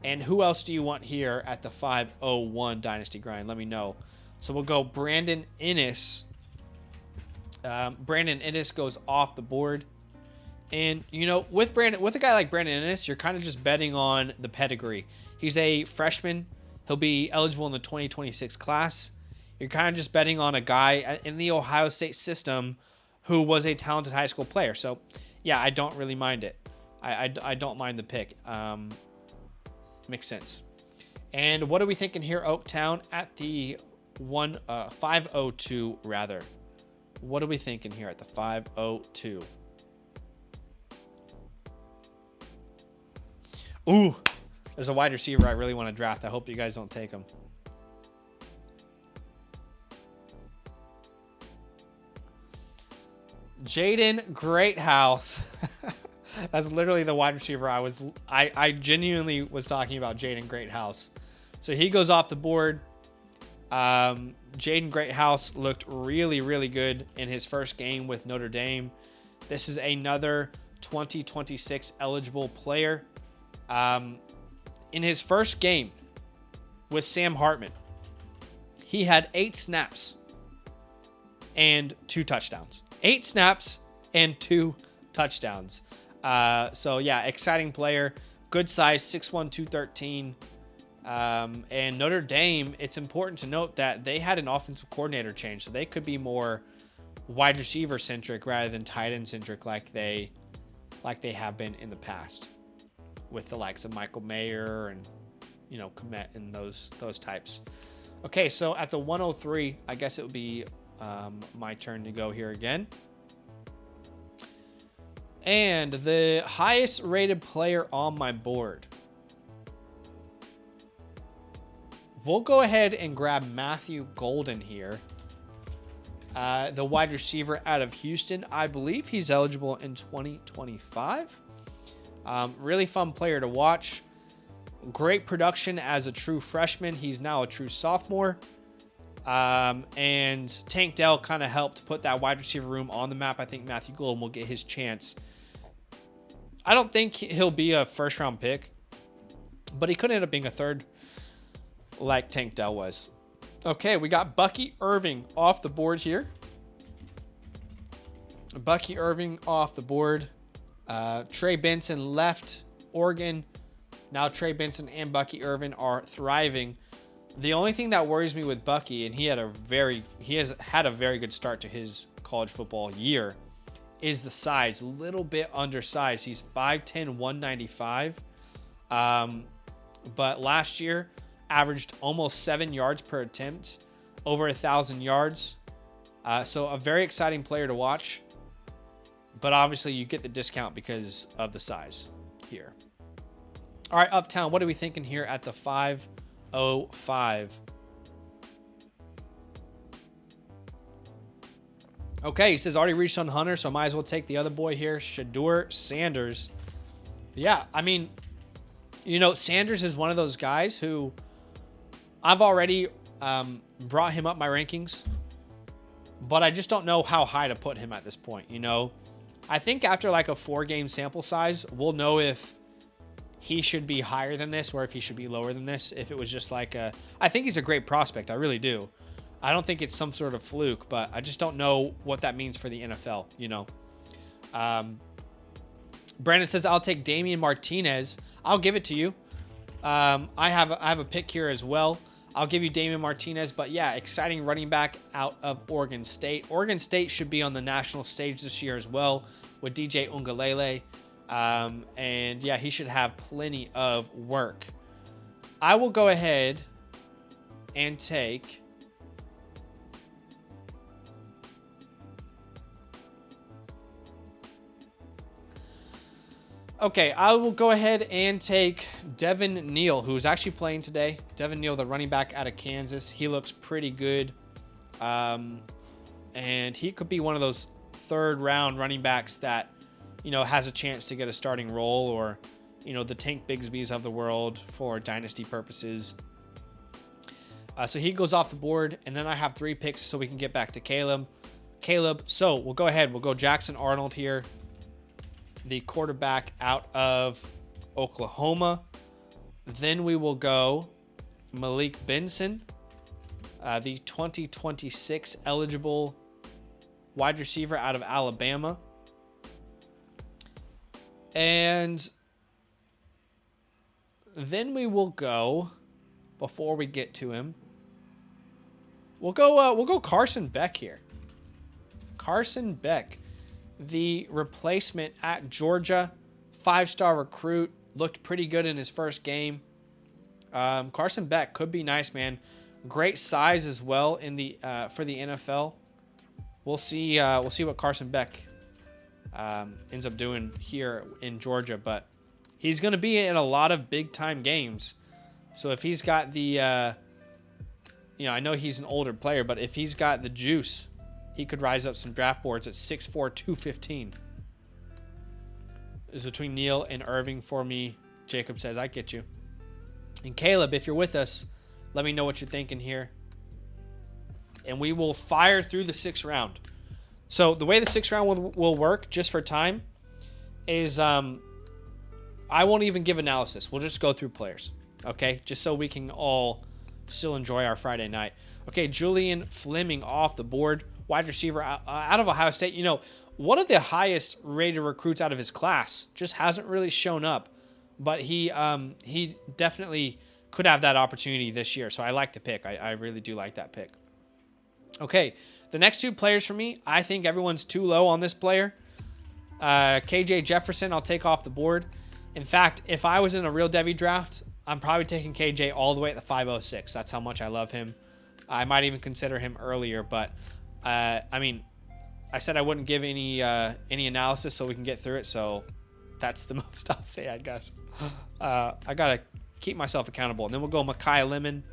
And who else do you want here at the 501 Dynasty Grind? Let me know. So we'll go Brandon Inniss. Brandon Inniss goes off the board. And, you know, with a guy like Brandon Inniss, you're kind of just betting on the pedigree. He's a freshman. He'll be eligible in the 2026 class. You're kind of just betting on a guy in the Ohio State system who was a talented high school player. So, yeah, I don't really mind it. I don't mind the pick. Makes sense. And what are we thinking here, Oaktown, at the 502 rather? What are we thinking here at the 502? Ooh, there's a wide receiver I really want to draft. I hope you guys don't take him. Jaden Greathouse. That's literally the wide receiver I genuinely was talking about, Jaden Greathouse. So he goes off the board. Jaden Greathouse looked really, really good in his first game with Notre Dame. This is another 2026 eligible player. In his first game with Sam Hartman, he had 8 snaps and 2 touchdowns. 8 snaps and 2 touchdowns. So yeah, exciting player, good size, 6'1", 213. And Notre Dame, it's important to note that they had an offensive coordinator change, so they could be more wide receiver centric rather than tight end centric like they have been in the past with the likes of Michael Mayer and, you know, Komet and those types. Okay, so at the 103, I guess it would be my turn to go here again. And the highest rated player on my board, we'll go ahead and grab Matthew Golden here. The wide receiver out of Houston. I believe he's eligible in 2025. Really fun player to watch. Great production as a true freshman. He's now a true sophomore. And Tank Dell kind of helped put that wide receiver room on the map. I think Matthew Golden will get his chance. I don't think he'll be a first round pick, but he could end up being a third like Tank Dell was. Okay, we got Bucky Irving off the board here. Bucky Irving off the board. Trey Benson left Oregon. Now Trey Benson and Bucky Irving are thriving. The only thing that worries me with Bucky, and he has had a very good start to his college football year, is the size. A little bit undersized. He's 5'10", 195. But last year averaged almost 7 yards per attempt, over 1,000 yards. So a very exciting player to watch. But obviously you get the discount because of the size here. All right, Uptown, what are we thinking here at the 505? Okay, he says already reached on Hunter, so might as well take the other boy here, Shedeur Sanders. Yeah, I mean, you know, Sanders is one of those guys who I've already brought him up my rankings, but I just don't know how high to put him at this point, you know? I think after like a 4-game sample size, we'll know if he should be higher than this or if he should be lower than this. If it was just like I think he's a great prospect. I really do. I don't think it's some sort of fluke, but I just don't know what that means for the NFL, you know? Brandon says, I'll take Damian Martinez. I'll give it to you. I have a pick here as well. I'll give you Damian Martinez, but yeah, exciting running back out of Oregon State. Oregon State should be on the national stage this year as well with DJ Ungalele. And yeah, he should have plenty of work. I will go ahead and take I will go ahead and take Devin Neal, who's actually playing today. Devin Neal, the running back out of Kansas. He looks pretty good. And he could be one of those third-round running backs that, you know, has a chance to get a starting role, or, you know, the Tank Bigsby's of the world for dynasty purposes. So he goes off the board, and then I have 3 picks so we can get back to Caleb. So we'll go ahead. We'll go Jackson Arnold here, the quarterback out of Oklahoma. Then we will go Malik Benson, the 2026 eligible wide receiver out of Alabama. And then we will go, before we get to him, we'll go Carson Beck here. Carson Beck, the replacement at Georgia, 5-star recruit, looked pretty good in his first game. Carson Beck could be nice, man. Great size as well in the for the NFL. We'll see what Carson Beck ends up doing here in Georgia, but he's going to be in a lot of big time games. So if he's got the you know, I know he's an older player, but if he's got the juice, he could rise up some draft boards at 6'4", 215. is between Neil and Irving for me. Jacob says, I get you. And Caleb, if you're with us, let me know what you're thinking here. And we will fire through the 6th round. So the way the 6th round will work, just for time, is I won't even give analysis. We'll just go through players, okay? Just so we can all still enjoy our Friday night. Okay, Julian Fleming off the board. Wide receiver out of Ohio State. You know, one of the highest rated recruits out of his class. Just hasn't really shown up. But he definitely could have that opportunity this year. So I like the pick. I really do like that pick. Okay, the next 2 players for me, I think everyone's too low on this player. KJ Jefferson, I'll take off the board. In fact, if I was in a real Devy draft, I'm probably taking KJ all the way at the 506. That's how much I love him. I might even consider him earlier, but I mean, I said I wouldn't give any analysis so we can get through it. So that's the most I'll say, I guess. I gotta keep myself accountable. And then we'll go Mekhi Lemon,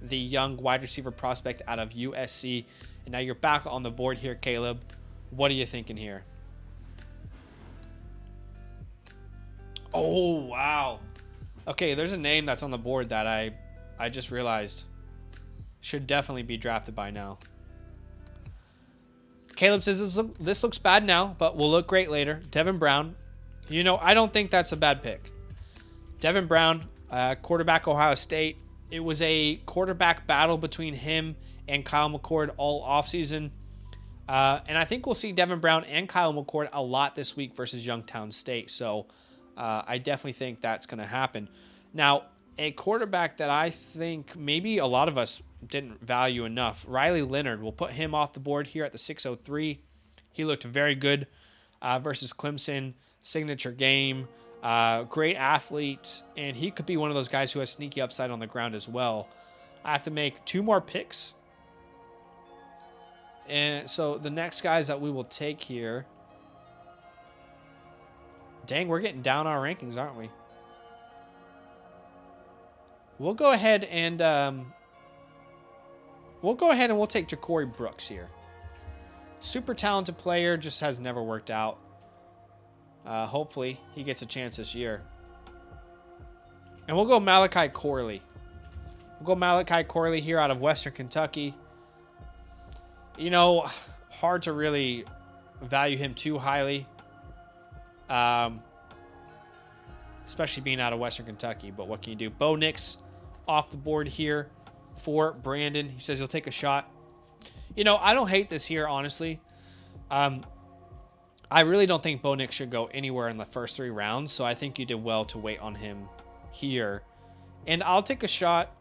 the young wide receiver prospect out of USC. And now you're back on the board here, Caleb. What are you thinking here? Oh, wow. Okay, there's a name that's on the board that I just realized should definitely be drafted by now. Caleb says this looks bad now, but will look great later. Devin Brown. You know, I don't think that's a bad pick. Devin Brown, quarterback, Ohio State. It was a quarterback battle between him and Kyle McCord all offseason. And I think we'll see Devin Brown and Kyle McCord a lot this week versus Youngstown State. So I definitely think that's going to happen. Now, a quarterback that I think maybe a lot of us didn't value enough, Riley Leonard. We'll put him off the board here at the 603. He looked very good versus Clemson. Signature game. Great athlete. And he could be one of those guys who has sneaky upside on the ground as well. I have to make 2 more picks. And so the next guys that we will take here. Dang, we're getting down our rankings, aren't we? We'll go ahead and we'll take Ja'Cory Brooks here. Super talented player, just has never worked out. Hopefully he gets a chance this year. And we'll go Malachi Corley. We'll go Malachi Corley here out of Western Kentucky. You know, hard to really value him too highly. Especially being out of Western Kentucky. But what can you do? Bo Nix off the board here for Brandon. He says he'll take a shot. You know, I don't hate this here, honestly. I really don't think Bo Nix should go anywhere in the first 3 rounds. So I think you did well to wait on him here. And I'll take a shot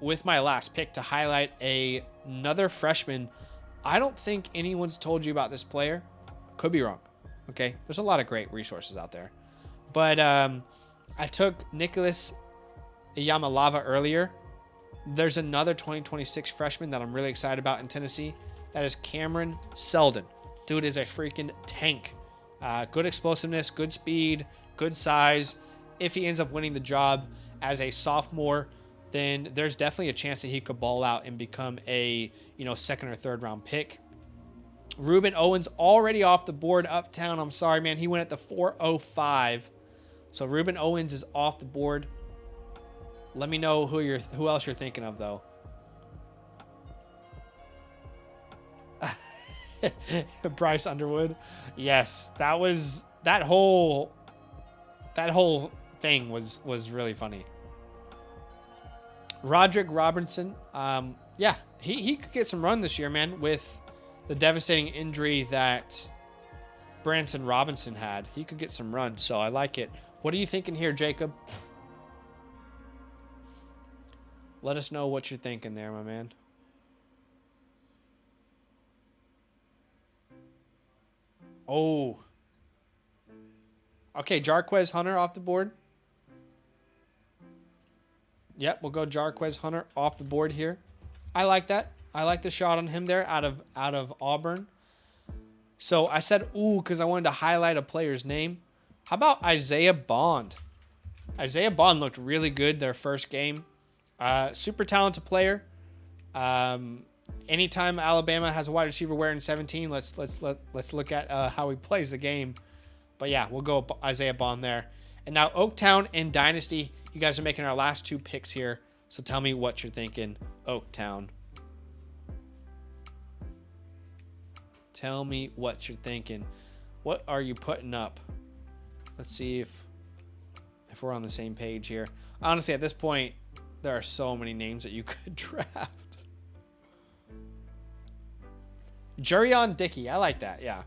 with my last pick to highlight another freshman. I don't think anyone's told you about this player. Could be wrong. Okay, there's a lot of great resources out there. But I took Nicholas Yamalava earlier. There's another 2026 freshman that I'm really excited about in Tennessee. That is Cameron Seldon. Dude is a freaking tank. Good explosiveness, good speed, good size. If he ends up winning the job as a sophomore, then there's definitely a chance that he could ball out and become a 2nd or 3rd round pick. Ruben Owens already off the board uptown. I'm sorry, man. He went at the 405. So Ruben Owens is off the board. Let me know who else you're thinking of, though. Bryce Underwood. Yes, that whole thing was really funny. Roderick Robertson. Yeah, he could get some run this year, man, with the devastating injury that Branson Robinson had. He could get some run, so I like it. What are you thinking here, Jacob? Let us know what you're thinking there, my man. Oh. Okay, Jarquez Hunter off the board. Yep, we'll go Jarquez Hunter off the board here. I like that. I like the shot on him there out of Auburn. So I said ooh because I wanted to highlight a player's name. How about Isaiah Bond? Isaiah Bond looked really good their first game. Super talented player. Anytime Alabama has a wide receiver wearing 17, let's look at how he plays the game. But yeah, we'll go Isaiah Bond there. And now Oaktown and Dynasty. You guys are making our last 2 picks here. So tell me what you're thinking. Oaktown. Tell me what you're thinking. What are you putting up? Let's see if we're on the same page here. Honestly, at this point, there are so many names that you could draft. Jurion Dickey. I like that. Yeah.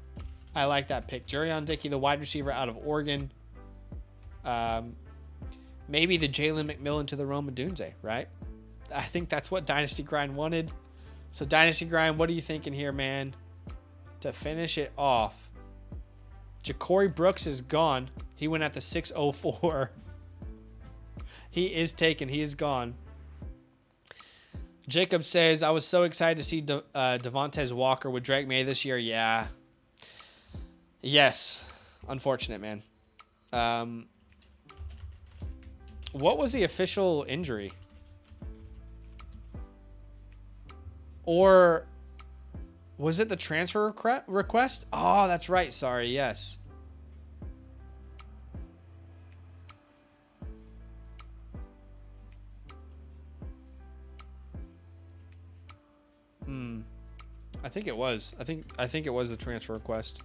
I like that pick. Jurion Dickey, the wide receiver out of Oregon. Maybe the Jalen McMillan to the Rome Odunze, right? I think that's what Dynasty Grind wanted. So Dynasty Grind, what are you thinking here, man? To finish it off. Ja'Cory Brooks is gone. He went at the 604. He is taken. He is gone. Jacob says, I was so excited to see Devontae Walker with Drake May this year. Yeah. Yes. Unfortunate, man. What was the official injury? Or was it the transfer request? Oh, that's right. Sorry. Yes. I think it was. I think it was the transfer request.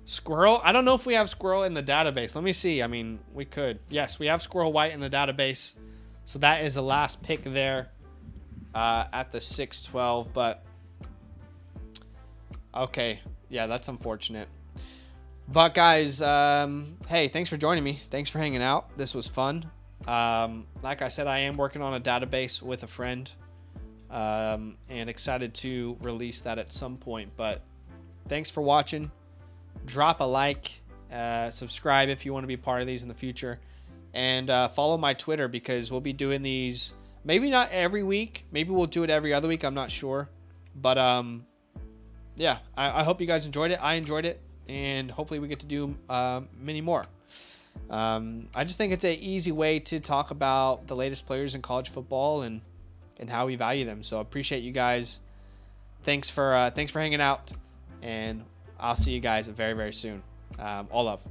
Squirrel? I don't know if we have Squirrel in the database. Let me see. I mean, we could. Yes, we have Squirrel White in the database. So that is the last pick there at the 612. But, okay. Yeah, that's unfortunate. But, guys, hey, thanks for joining me. Thanks for hanging out. This was fun. Like I said, I am working on a database with a friend. And excited to release that at some point. But thanks for watching. Drop a like, subscribe if you want to be part of these in the future, and follow my Twitter because we'll be doing these maybe not every week. Maybe we'll do it every other week. I'm not sure. But yeah, I hope you guys enjoyed it. I enjoyed it, and hopefully we get to do many more. I just think it's an easy way to talk about the latest players in college football and how we value them. So I appreciate you guys. Thanks for hanging out, and I'll see you guys very, very soon. All love.